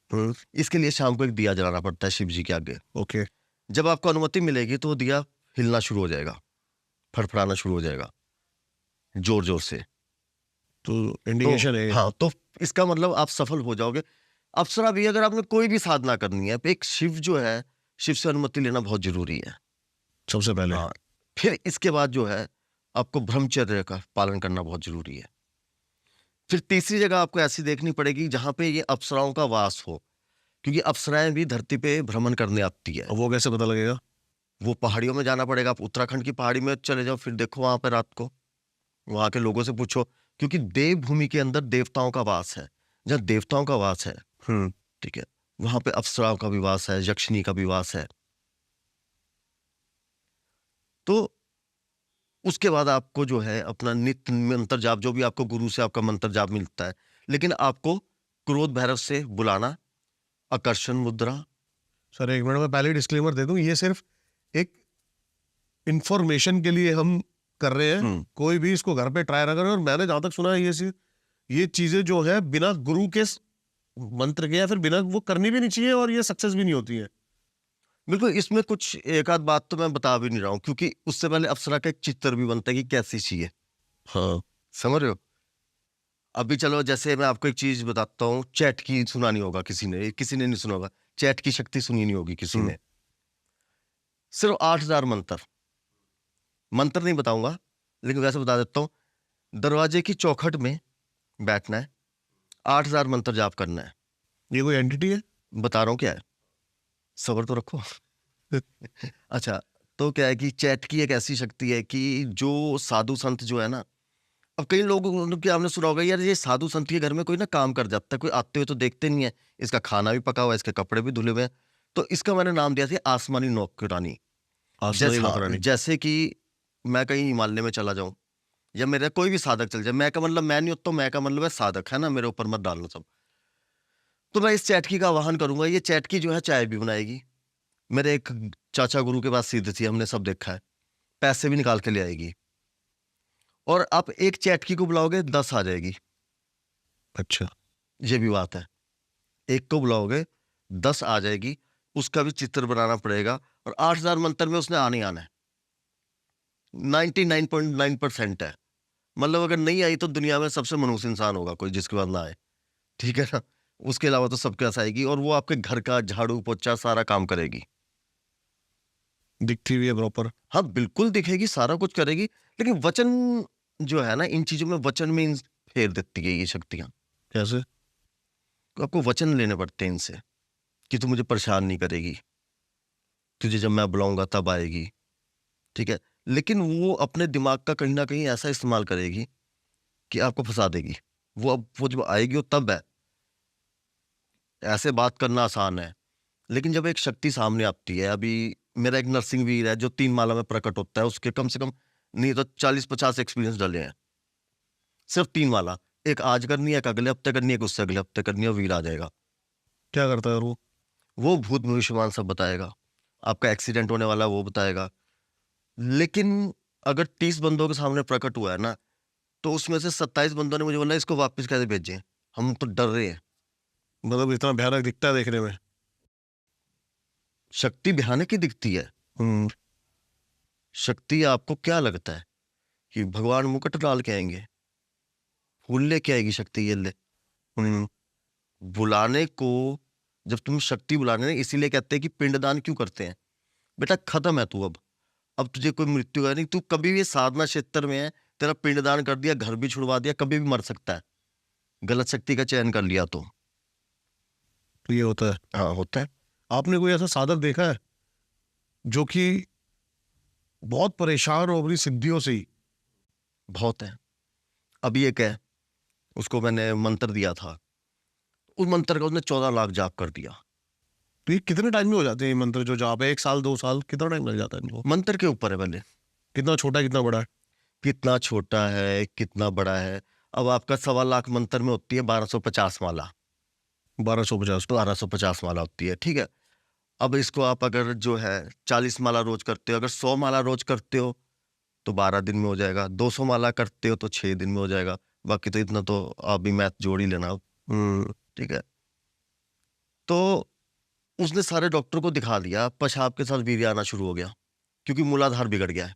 इसके लिए शाम को एक दिया जलाना पड़ता है शिव जी के आगे। ओके। जब आपको अनुमति मिलेगी तो वो दिया हिलना शुरू हो जाएगा, फड़फड़ाना शुरू हो जाएगा जोर जोर से। तो इंडिकेशन है। हाँ, तो इसका मतलब आप सफल हो जाओगे। अप्सरा भी अगर आपने कोई भी साधना करनी है, एक शिव जो है, शिव से अनुमति लेना बहुत जरूरी है। सबसे पहले हाँ, फिर इसके बाद जो है आपको ब्रह्मचर्य का पालन करना बहुत जरूरी है। फिर तीसरी जगह आपको ऐसी देखनी पड़ेगी जहां पे ये अप्सराओं का वास हो, क्योंकि अप्सराएं भी धरती पे भ्रमण करने आती है। अब वो कैसे पता लगेगा? वो पहाड़ियों में जाना पड़ेगा। आप उत्तराखंड की पहाड़ी में चले जाओ, फिर देखो वहां पे रात को, वहां के लोगों से पूछो, क्योंकि देवभूमि के अंदर देवताओं का वास है। जहाँ देवताओं का वास है, ठीक है, वहां पे अप्सराओं का भी वास है, यक्षिणी का भी वास है। तो उसके बाद आपको जो है अपना नित्य मंत्र जाप, जो भी आपको गुरु से आपका मंत्र जाप मिलता है, लेकिन आपको क्रोध भैरव से बुलाना, आकर्षण मुद्रा। सर एक मिनट में पहले डिस्क्लेमर दे दूं, ये सिर्फ एक इंफॉर्मेशन के लिए हम कर रहे हैं, कोई भी इसको घर पे ट्राई ना करे। और मैंने जहां तक सुना है ये चीजें जो है बिना गुरु के मंत्र के या फिर बिना वो करनी भी नहीं चाहिए, और ये सक्सेस भी नहीं होती है। बिल्कुल, इसमें कुछ एक आध बात तो मैं बता भी नहीं रहा हूँ, क्योंकि उससे पहले अप्सरा का एक चित्र भी बनता है कि कैसी चाहिए। हाँ, समझ रहे हो? अभी चलो, जैसे मैं आपको एक चीज बताता हूँ, चैट की सुना नहीं होगा किसी ने नहीं सुना होगा, चैट की शक्ति सुनी नहीं होगी किसी ने। सिर्फ 8,000 मंत्र, मंत्र नहीं बताऊंगा, लेकिन वैसे बता देता हूँ, दरवाजे की चौखट में बैठना है, 8,000 मंत्र जाप करना है। ये कोई एंटिटी है? बता रहा हूँ क्या है, सब्र तो रखो। अच्छा, तो क्या है कि चैट की एक ऐसी शक्ति है कि जो साधु संत जो है ना, अब कई लोगों की आपने सुना होगा, यार ये साधु संत के घर में कोई ना काम कर जाता है, कोई आते हुए तो देखते नहीं है, इसका खाना भी पका हुआ है, इसके कपड़े भी धुले हुए हैं। तो इसका मैंने नाम दिया था आसमानी नौकरानी। आसमानी हाँ, नौकरानी। जैसे कि मैं कहीं हिमालय में चला जाऊं, या मेरा कोई भी साधक चल जाए, मैं का मतलब मैं नहीं होता, मैं का मतलब है साधक, है ना, मेरे ऊपर मत डालना सब। तो मैं इस चैटकी का आवाहन करूंगा। ये चैटकी जो है चाय भी बनाएगी। मेरे एक चाचा गुरु के पास सीधी थी, हमने सब देखा है, पैसे भी निकाल के ले आएगी। और आप एक चैटकी को बुलाओगे 10 आ जाएगी। अच्छा, ये भी बात है, एक को बुलाओगे 10 आ जाएगी, उसका भी चित्र बनाना पड़ेगा। और 8,000 मंत्र में उसने आने आना है, 99.9% है। मतलब अगर नहीं आई तो दुनिया में सबसे मनुष्य इंसान होगा कोई जिसके बाद ना आए, ठीक है ना। उसके अलावा तो सबके पास आएगी, और वो आपके घर का झाड़ू पोछा सारा काम करेगी। दिखती हुई है प्रॉपर? हाँ बिल्कुल दिखेगी, सारा कुछ करेगी, लेकिन वचन जो है ना, इन चीजों में वचन में फेर देती है ये शक्तियां। कैसे? तो आपको वचन लेने पड़ते हैं इनसे कि तू मुझे परेशान नहीं करेगी, तुझे जब मैं बुलाऊंगा तब आएगी, ठीक है। लेकिन वो अपने दिमाग का कहीं ना कहीं ऐसा इस्तेमाल करेगी कि आपको फंसा देगी। वो जब आएगी वो तब है। ऐसे बात करना आसान है, लेकिन जब एक शक्ति सामने आती है, अभी मेरा एक नरसिंह वीर है जो 3 माला में प्रकट होता है, उसके कम से कम नहीं तो 40-50 एक्सपीरियंस डले हैं, सिर्फ 3 माला। एक आज करनी है, एक अगले हफ्ते करनी है, एक उससे अगले हफ्ते करनी है, वीर आ जाएगा। क्या करता है वो भूत भविष्यवाण सब बताएगा, आपका एक्सीडेंट होने वाला वो बताएगा। लेकिन अगर 30 बंदों के सामने प्रकट हुआ है ना, तो उसमें से 27 बंदों ने मुझे बोला इसको वापस कैसे भेजें, हम तो डर रहे हैं। मतलब इतना भयानक दिखता है देखने में? शक्ति भयानक ही दिखती है। शक्ति आपको क्या लगता है कि भगवान मुकुट डाल के आएंगे, फूल लेके आएगी शक्ति? ये ले बुलाने को, जब तुम शक्ति बुलाने ना, इसीलिए कहते हैं कि पिंडदान क्यों करते हैं, बेटा खत्म है तू, अब तुझे कोई मृत्यु है नहीं, तू कभी भी साधना क्षेत्र में है, तेरा पिंडदान कर दिया, घर भी छुड़वा दिया, कभी भी मर सकता है, गलत शक्ति का चयन कर लिया तो ये होता है? हाँ होता है। आपने कोई ऐसा साधक देखा है जो कि बहुत परेशान हो अपनी सिद्धियों से ही? बहुत है। अभी एक है, उसको मैंने मंत्र दिया था, उस मंत्र का उसने 14 लाख जाप कर दिया। तो ये कितने टाइम में हो जाते हैं ये मंत्र जो जाप है? 1 साल 2 साल कितना टाइम लग जाता है इनको? मंत्र के ऊपर है पहले, कितना छोटा है कितना बड़ा है? कितना छोटा है कितना बड़ा है। अब आपका 1.25 लाख मंत्र में होती है 1250 माला, 1250? 1250 माला होती है, ठीक है। अब इसको आप अगर जो है 40 माला रोज करते हो, अगर 100 माला रोज करते हो तो 12 दिन में हो जाएगा, 200 माला करते हो तो 6 दिन में हो जाएगा, बाकी तो इतना तो आप भी मैथ जोड़ ही लेना, ठीक है। तो उसने सारे डॉक्टर को दिखा दिया, पेशाब के साथ वीर्य आना शुरू हो गया, क्योंकि मूलाधार बिगड़ गया है,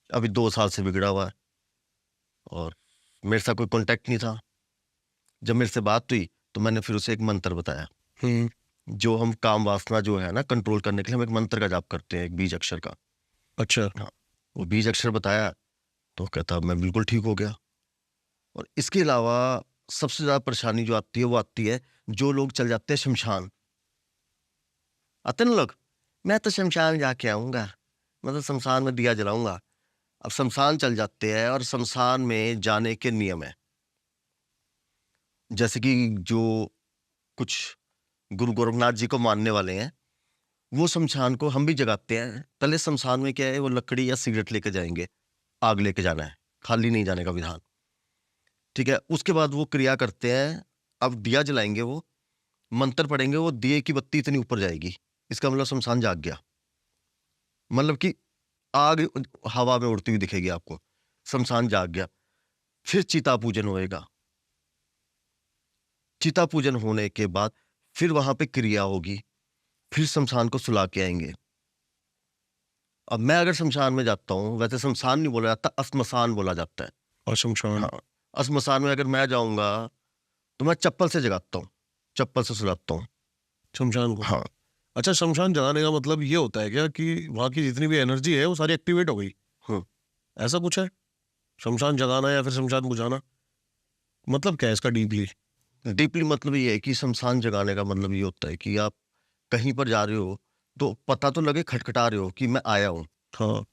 अभी 2 साल से बिगड़ा हुआ है, और मेरे साथ कोई कांटेक्ट नहीं था। जब मेरे से बात हुई तो मैंने फिर उसे एक मंत्र बताया, हम्म। जो हम काम वासना जो है ना कंट्रोल करने के लिए हम एक मंत्र का जाप करते हैं, एक बीज अक्षर का। अच्छा। हाँ, वो बीज अक्षर बताया तो कहता मैं बिल्कुल ठीक हो गया। और इसके अलावा सबसे ज्यादा परेशानी जो आती है वो आती है जो लोग चल जाते हैं शमशान। आते हैं ना लोग, मैं तो शमशान जाके आऊंगा, मतलब शमशान में दिया जलाऊंगा। अब शमशान चल जाते हैं और शमशान में जाने के नियम है। जैसे कि जो कुछ गुरु गोरखनाथ जी को मानने वाले हैं, वो शमशान को हम भी जगाते हैं। पहले शमशान में क्या है, वो लकड़ी या सिगरेट लेके जाएंगे, आग लेके जाना है, खाली नहीं जाने का विधान। ठीक है, उसके बाद वो क्रिया करते हैं। अब दिया जलाएंगे, वो मंत्र पढ़ेंगे, वो दिए की बत्ती इतनी ऊपर जाएगी, इसका मतलब शमशान जाग गया। मतलब कि आग हवा में उड़ती हुई दिखेगी आपको, शमशान जाग गया। फिर चिता पूजन होएगा। चिता पूजन होने के बाद फिर वहां पे क्रिया होगी, फिर शमशान को सुला के आएंगे। अब मैं अगर शमशान में जाता हूँ, वैसे शमशान नहीं बोला जाता, श्मशान बोला जाता है। और शमशान। हाँ, श्मशान में अगर मैं जाऊंगा तो मैं चप्पल से जगाता हूँ, चप्पल से सुलाता हूँ। शमशान को। हाँ, अच्छा, शमशान जगाने का मतलब ये होता है क्या कि वहां की जितनी भी एनर्जी है वो सारी एक्टिवेट हो गई? हम्म। ऐसा कुछ है? शमशान जगाना या फिर शमशान बुझाना, मतलब क्या है इसका डीपली? डीपली मतलब ये है कि शमशान जगाने का मतलब ये होता है कि आप कहीं पर जा रहे हो तो पता तो लगे, खटखटा रहे हो कि मैं आया हूँ। हाँ।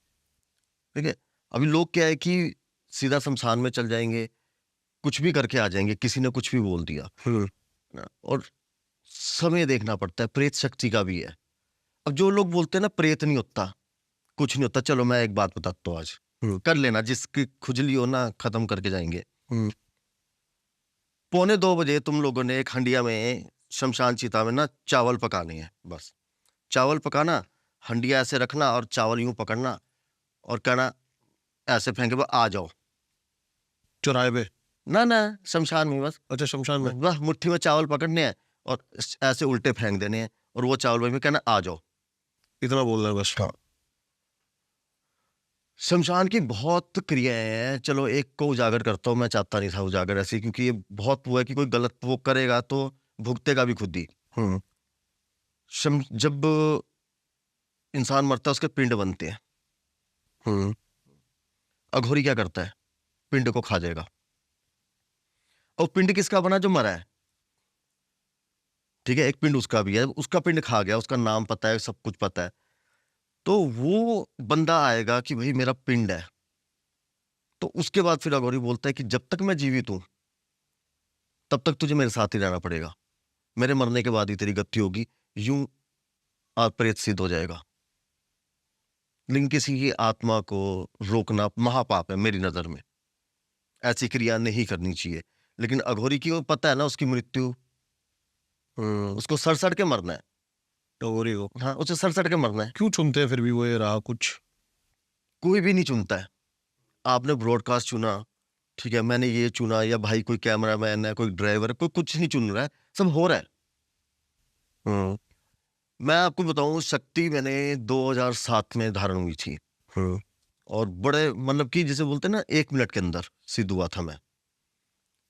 ठीक है, अभी लोग क्या है कि सीधा शमशान में चल जाएंगे, कुछ भी करके आ जाएंगे, किसी ने कुछ भी बोल दिया ना। और समय देखना पड़ता है, प्रेत शक्ति का भी है। अब जो लोग बोलते हैं ना प्रेत नहीं होता, कुछ नहीं होता, चलो मैं एक बात बताता हूँ आज, कर लेना, जिसकी खुजली हो ना खत्म करके जाएंगे। 1:45 तुम लोगों ने एक हंडिया में शमशान चिता में ना चावल पकाने हैं। बस चावल पकाना, हंडिया ऐसे रखना और चावल यूं पकड़ना और कहना ऐसे फेंके, बस आ जाओ। चौराहे पे? ना ना, शमशान में बस। अच्छा, शमशान में। बस मुट्ठी में चावल पकड़ने हैं और ऐसे उल्टे फेंक देने हैं और वो चावल वहीं पे कहना आ जाओ। इतना बोलना है बस? हाँ। शमशान की बहुत क्रियाएं हैं। चलो एक को उजागर करता हूँ, मैं चाहता नहीं था उजागर ऐसे, क्योंकि ये बहुत वो है कि कोई गलत वो करेगा तो भुगतेगा भी खुद ही। जब इंसान मरता है उसके पिंड बनते हैं। अघोरी क्या करता है, पिंड को खा जाएगा। और पिंड किसका बना, जो मरा है। ठीक है, एक पिंड उसका भी है, उसका पिंड खा गया, उसका नाम पता है, सब कुछ पता है। तो वो बंदा आएगा कि भाई मेरा पिंड है, तो उसके बाद फिर अघोरी बोलता है कि जब तक मैं जीवित हूं तब तक तुझे मेरे साथ ही रहना पड़ेगा, मेरे मरने के बाद ही तेरी गति होगी, यूं आप प्रेत सिद्ध हो जाएगा। लेकिन किसी की आत्मा को रोकना महापाप है मेरी नजर में, ऐसी क्रिया नहीं करनी चाहिए। लेकिन अघोरी की वो पता है ना, उसकी मृत्यु, उसको सड़ के मरना है। अघोरी को? हाँ, उसे सड़ के मरना है। क्यों चुनते हैं फिर भी वो ये रहा कुछ? कोई भी नहीं चुनता है। आपने ब्रॉडकास्ट चुना, ठीक है, मैंने ये चुना, या भाई कोई कैमरामैन है, कोई ड्राइवर है, कोई कुछ नहीं चुन रहा है, सब हो रहा है। मैं आपको बताऊं, शक्ति मैंने 2007 में धारण हुई थी। और बड़े मतलब कि जिसे बोलते हैं ना 1 मिनट के अंदर सिद्ध हुआ था। मैं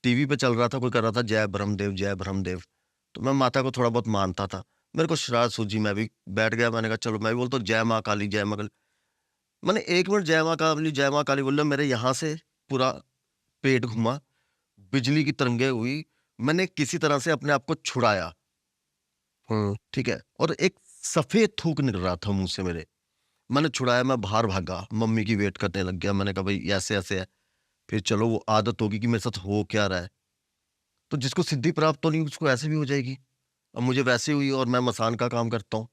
टीवी पे चल रहा था, कोई कर रहा था जय ब्रह्मदेव जय ब्रह्मदेव, तो मैं माता को थोड़ा बहुत मानता था। मेरे को शरारत सूझी, मैं भी बैठ गया, मैंने कहा चलो मैं भी बोलता हूँ जय माँ काली जय माँ काली। मैंने 1 मिनट जय माँ काली बोल, मेरे यहाँ से पूरा पेट घुमा, बिजली की तरंगे हुई, मैंने किसी तरह से अपने आप को छुड़ाया। ठीक है, और एक सफेद थूक निकल रहा था मुंह से मेरे, मैंने छुड़ाया, मैं बाहर भागा, मम्मी की वेट करने लग गया। मैंने कहा भाई ऐसे ऐसे है, फिर चलो वो आदत होगी कि मेरे साथ हो क्या रहा है। तो जिसको सिद्धि प्राप्त होनी उसको ऐसे भी हो जाएगी। अब मुझे वैसे हुई, और मैं मसान का काम करता हूँ,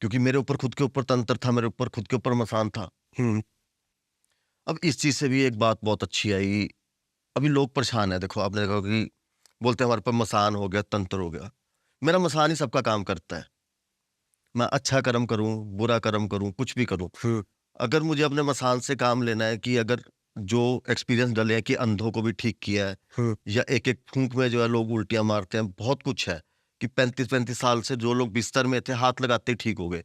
क्योंकि मेरे ऊपर खुद के ऊपर तंत्र था, मेरे ऊपर खुद के ऊपर मसान था। अब इस चीज से भी एक बात बहुत अच्छी आई। अभी लोग परेशान है, देखो आपने देखा कि बोलते हैं हमारे पास मसान हो गया, तंत्र हो गया। मेरा मसान ही सबका काम करता है। मैं अच्छा कर्म करूं, बुरा कर्म करूं, कुछ भी करूं, अगर मुझे अपने मसान से काम लेना है कि अगर जो एक्सपीरियंस डले हैं कि अंधों को भी ठीक किया है, या एक एक फूंक में जो है लोग उल्टियां मारते हैं, बहुत कुछ है कि 35-35 साल से जो लोग बिस्तर में थे हाथ लगाते ही ठीक हो गए,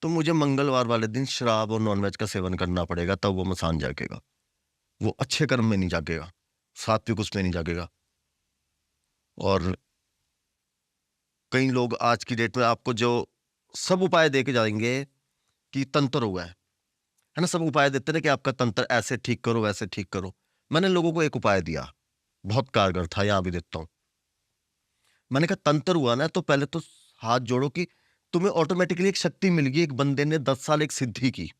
तो मुझे मंगलवार वाले दिन शराब और नॉनवेज का सेवन करना पड़ेगा, तब वो मसान जागेगा। वो अच्छे कर्म में नहीं जागेगा, सात्विक उसमें नहीं जागेगा। और कई लोग आज की डेट में आपको जो सब उपाय दे के जाएंगे कि तंत्र हुआ है ना, सब उपाय देते ना कि आपका तंत्र ऐसे ठीक करो वैसे ठीक करो। मैंने लोगों को एक उपाय दिया, बहुत कारगर था, यहां भी देता हूं। मैंने कहा तंत्र हुआ ना तो पहले तो हाथ जोड़ो कि तुम्हें ऑटोमेटिकली एक शक्ति मिल गई। एक बंदे ने 10 साल एक सिद्धि की,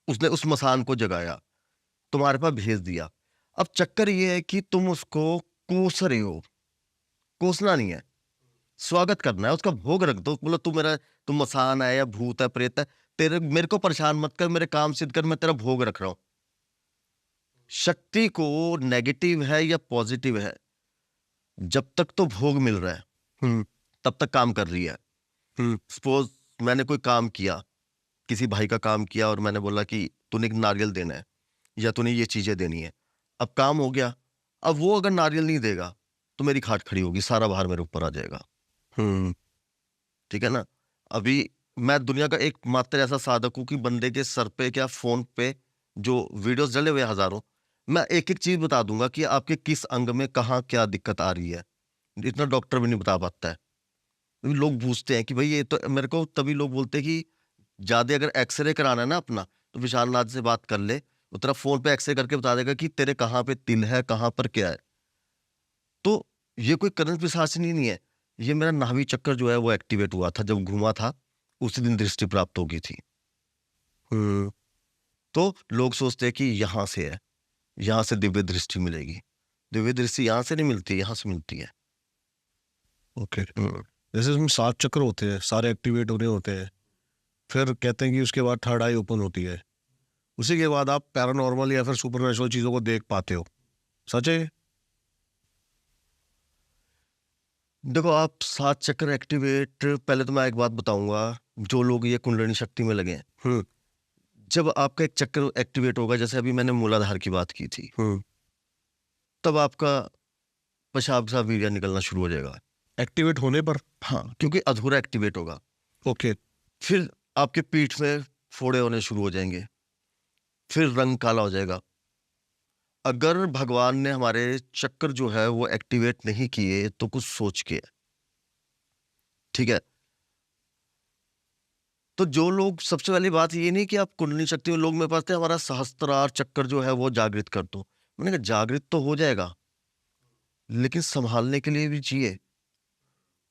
उसने उस मसान को जगाया, तुम्हारे पास भेज दिया। अब चक्कर ये है कि तुम उसको कोस रहे हो। कोसना नहीं है, स्वागत करना है, उसका भोग रख दो। बोलो तुम मसान है या भूत है प्रेत है, तेरे मेरे को परेशान मत कर, मेरे काम सिद्ध कर, मैं तेरा भोग रख रहा हूं। शक्ति को नेगेटिव है या पॉजिटिव है, जब तक तो भोग मिल रहा है तब तक काम कर रही है। सपोज मैंने कोई काम किया, किसी भाई का काम किया, और मैंने बोला कि तूने एक नारियल देना है या तूने ये चीजें देनी है। अब काम हो गया, अब वो अगर नारियल नहीं देगा तो मेरी खाट खड़ी होगी, सारा भार मेरे ऊपर आ जाएगा। ठीक है ना। अभी मैं दुनिया का एक मात्र ऐसा साधक हूं कि बंदे के सर पे क्या फोन पे जो वीडियोस जले हुए हजारों, मैं एक एक चीज बता दूंगा कि आपके किस अंग में कहाँ क्या दिक्कत आ रही है। इतना डॉक्टर भी नहीं बता पाता है। अभी लोग पूछते हैं कि भाई ये तो, मेरे को तभी लोग बोलते हैं कि ज्यादा अगर एक्सरे कराना है ना अपना, तो विशाल नाथ से बात कर ले, वो तेरा फोन पे एक्सरे करके बता देगा कि तेरे कहाँ पे तिल है, कहाँ पर क्या है। तो ये कोई करंट पिशाचनी नहीं है, ये मेरा नाभि चक्कर जो है वो एक्टिवेट हुआ था, जब घूमा था उसी दिन दृष्टि प्राप्त हो गई थी। तो लोग सोचते हैं कि यहाँ से है, यहाँ से दिव्य दृष्टि मिलेगी। दिव्य दृष्टि यहाँ से नहीं मिलती, यहाँ से मिलती है। ओके। जैसे उसमें 7 चक्र होते हैं, सारे एक्टिवेट होने होते हैं, फिर कहते हैं कि उसके बाद थर्ड आई ओपन होती है, उसी के बाद आप पैरानॉर्मल या फिर सुपरनेचुरल चीजों को देख पाते हो। सच है? देखो आप 7 चक्र एक्टिवेट, पहले तो मैं एक बात बताऊंगा, जो लोग ये कुंडलिनी शक्ति में लगे हैं, जब आपका एक चक्र एक्टिवेट होगा, जैसे अभी मैंने मूलाधार की बात की थी, तब आपका पेशाब सा वीर्य निकलना शुरू हो जाएगा एक्टिवेट होने पर। हाँ, क्योंकि अधूरा एक्टिवेट होगा। ओके। फिर आपके पीठ में फोड़े होने शुरू हो जाएंगे, फिर रंग काला हो जाएगा। अगर भगवान ने हमारे चक्र जो है वो एक्टिवेट नहीं किए तो कुछ सोच के है। ठीक है। तो जो लोग, सबसे पहली बात ये नहीं कि आप कुंडली शक्ति में, लोग मेरे पास थे हमारा सहस्त्रार चक्र जो है वो जागृत कर दो। मैंने कहा जागृत तो हो जाएगा, लेकिन संभालने के लिए भी चाहिए।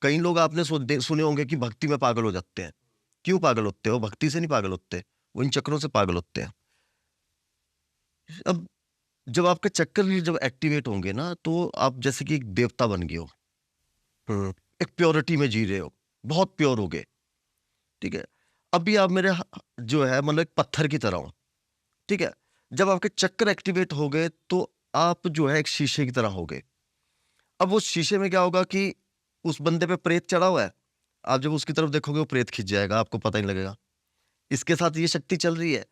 कई लोग आपने सुने होंगे कि भक्ति में पागल हो जाते हैं। क्यों पागल होते हो? भक्ति से नहीं पागल होते, वो इन चक्रों से पागल होते हैं। अब जब आपके चक्कर जब एक्टिवेट होंगे ना, तो आप जैसे कि एक देवता बन गए हो, एक प्योरिटी में जी रहे हो, बहुत प्योर हो गए। ठीक है। अभी आप मेरे जो है मतलब एक पत्थर की तरह हो। ठीक है। जब आपके चक्कर एक्टिवेट हो गए तो आप जो है एक शीशे की तरह हो गए। अब वो शीशे में क्या होगा कि उस बंदे पे प्रेत चढ़ा हुआ है, आप जब उसकी तरफ देखोगे वो प्रेत खिंच जाएगा, आपको पता ही लगेगा। इसके साथ ये शक्ति चल रही है।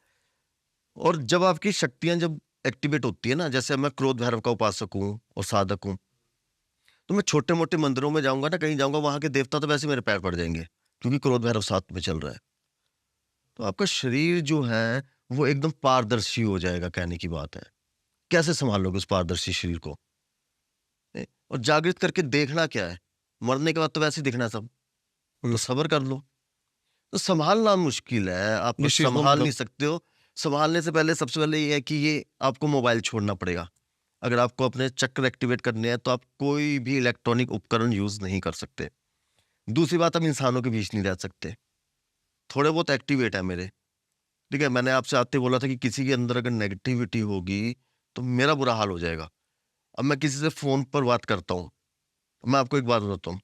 और जब आपकी शक्तियां जब एक्टिवेट होती है ना, जैसे मैं क्रोध भैरव का उपासक हूं और साधक हूं, तो मैं छोटे मोटे मंदिरों में जाऊंगा ना, कहीं जाऊंगा, वहां के देवता तो वैसे मेरे पैर पड़ जाएंगे, क्योंकि क्रोध भैरव साथ में चल रहा है। तो आपका शरीर जो है वो एकदम पारदर्शी हो जाएगा, कहने की बात है। कैसे संभालोगे उस पारदर्शी शरीर को? और जागृत करके देखना क्या है, मरने के बाद तो वैसे ही दिखना है सब, तो सब्र कर लो। तो संभालना मुश्किल है, आप इस चीज को संभाल मतलब नहीं सकते हो। संभालने से पहले सबसे पहले ये है कि ये आपको मोबाइल छोड़ना पड़ेगा। अगर आपको अपने चक्र एक्टिवेट करने हैं तो आप कोई भी इलेक्ट्रॉनिक उपकरण यूज नहीं कर सकते। दूसरी बात, हम इंसानों के बीच नहीं रह सकते। थोड़े बहुत एक्टिवेट है मेरे। ठीक है। मैंने आपसे आते बोला था कि किसी के अंदर अगर नेगेटिविटी होगी तो मेरा बुरा हाल हो जाएगा। अब मैं किसी से फोन पर बात करता हूँ, मैं आपको एक बात बताता हूँ,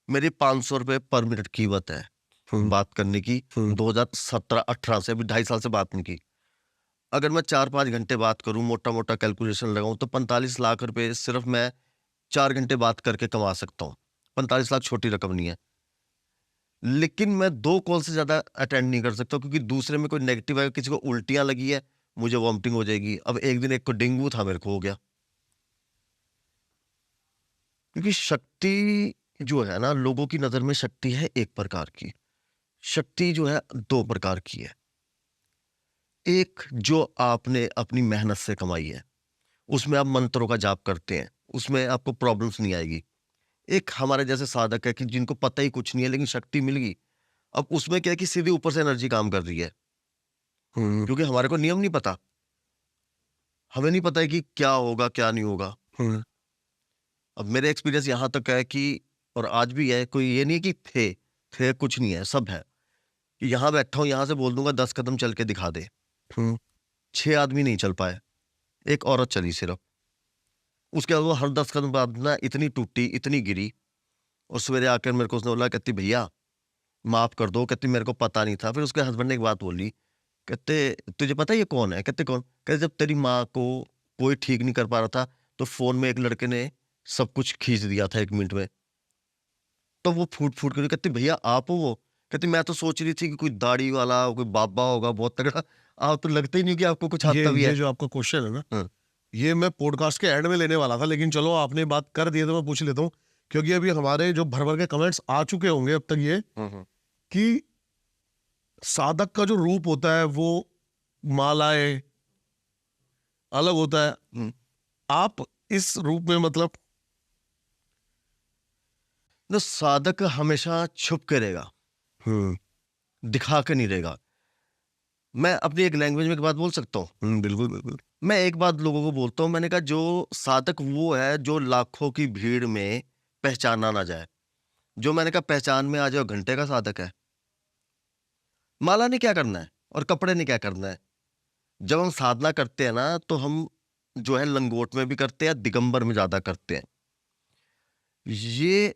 मेरी 500 रुपये पर मिनट कीमत है बात करने की। 2017-18 से, अभी 2.5 साल से बात नहीं की। अगर मैं 4-5 घंटे बात करूं, मोटा मोटा कैलकुलेशन लगाऊं, तो 45 लाख रुपए सिर्फ मैं 4 घंटे बात करके कमा सकता हूं। 45 लाख छोटी रकम नहीं है। लेकिन मैं 2 कॉल से ज्यादा अटेंड नहीं कर सकता, क्योंकि दूसरे में कोई नेगेटिव है, किसी को उल्टियां लगी है, मुझे वॉमिटिंग हो जाएगी। अब एक दिन एक को डेंगू था, मेरे को हो गया। क्योंकि शक्ति जो है ना, लोगों की नजर में शक्ति है एक प्रकार की, शक्ति जो है 2 प्रकार की है। एक जो आपने अपनी मेहनत से कमाई है, उसमें आप मंत्रों का जाप करते हैं, उसमें आपको प्रॉब्लम्स नहीं आएगी। एक हमारे जैसे साधक है कि जिनको पता ही कुछ नहीं है लेकिन शक्ति मिल गई, अब उसमें क्या है कि सीधी ऊपर से एनर्जी काम कर रही है, हम्म, क्योंकि हमारे को नियम नहीं पता, हमें नहीं पता है कि क्या होगा क्या नहीं होगा। हम्म, अब मेरे एक्सपीरियंस यहाँ तक है कि, और आज भी है, कोई ये नहीं कि थे कुछ नहीं है, सब है। कि यहाँ बैठा हूँ, यहाँ से बोल दूंगा 10 कदम चल के दिखा दे, हम्म, 6 आदमी नहीं चल पाए, एक औरत चली सिर्फ। उसके बाद वो हर 10 कदम बाद ना इतनी टूटी, इतनी गिरी, और सवेरे आकर मेरे को उसने बोला, कहती भैया माफ कर दो, कहती मेरे को पता नहीं था। फिर उसके हस्बैंड ने एक बात बोली, कहते तुझे पता है ये कौन है? कहते कौन? कहते जब तेरी माँ को कोई ठीक नहीं कर पा रहा था तो फोन में एक लड़के ने सब कुछ खींच दिया था 1 मिनट में, तो वो फूट फूट कर कहती भैया आप हो वो? कहती मैं तो सोच रही थी कि कोई दाढ़ी वाला कोई बाबा होगा बहुत तगड़ा, आप तो लगता ही नहीं कि आपको कुछ आता भी ये है। जो आपका क्वेश्चन है ना, हाँ, ये मैं पॉडकास्ट के एंड में लेने वाला था, लेकिन चलो आपने बात कर दी है तो मैं पूछ लेता हूँ, क्योंकि अभी हमारे जो भर भर के कमेंट्स आ चुके होंगे अब तक, ये कि साधक का जो रूप होता है वो मालाएं अलग होता है। हम्म। आप इस रूप में मतलब तो साधक हमेशा छुप के रहेगा, दिखा के नहीं रहेगा। मैं अपनी एक लैंग्वेज में एक बात बोल सकता हूँ। बिल्कुल बिल्कुल। मैं एक बात लोगों को बोलता हूँ, मैंने कहा जो साधक वो है जो लाखों की भीड़ में पहचाना ना जाए। जो मैंने कहा पहचान में आ जाए, वो घंटे का साधक है। माला ने क्या करना है और कपड़े ने क्या करना है? जब हम साधना करते हैं ना, तो हम जो है लंगोट में भी करते हैं, दिगंबर में ज्यादा करते हैं। ये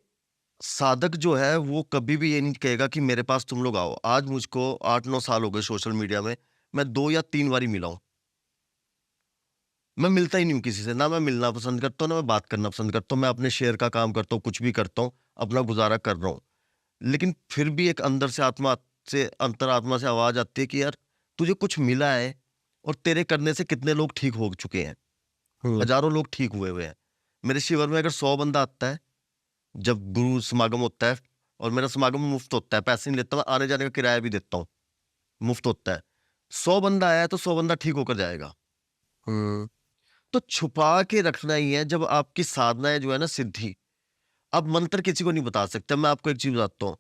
साधक जो है वो कभी भी ये नहीं कहेगा कि मेरे पास तुम लोग आओ। आज मुझको 8-9 साल हो गए सोशल मीडिया में, मैं 2 या 3 बारी मिला हूं। मैं मिलता ही नहीं हूँ किसी से, ना मैं मिलना पसंद करता हूँ, ना मैं बात करना पसंद करता हूँ। मैं अपने शेयर का काम करता हूँ, कुछ भी करता हूँ, अपना गुजारा कर रहा हूँ। लेकिन फिर भी एक अंदर से आत्मा से, अंतरात्मा से आवाज आती है कि यार तुझे कुछ मिला है, और तेरे करने से कितने लोग ठीक हो चुके हैं, हजारों लोग ठीक हुए हैं। मेरे शिविर में अगर 100 बंदा आता है, जब गुरु समागम होता है, और मेरा समागम मुफ्त होता है, पैसे नहीं लेता, मैं आने जाने का किराया भी देता हूँ, मुफ्त होता है। 100 बंदा आया तो 100 बंदा ठीक होकर जाएगा। तो छुपा के रखना ही है। जब आपकी साधनाएं जो है ना सिद्धि, आप मंत्र किसी को नहीं बता सकते। मैं आपको एक चीज बताता हूँ,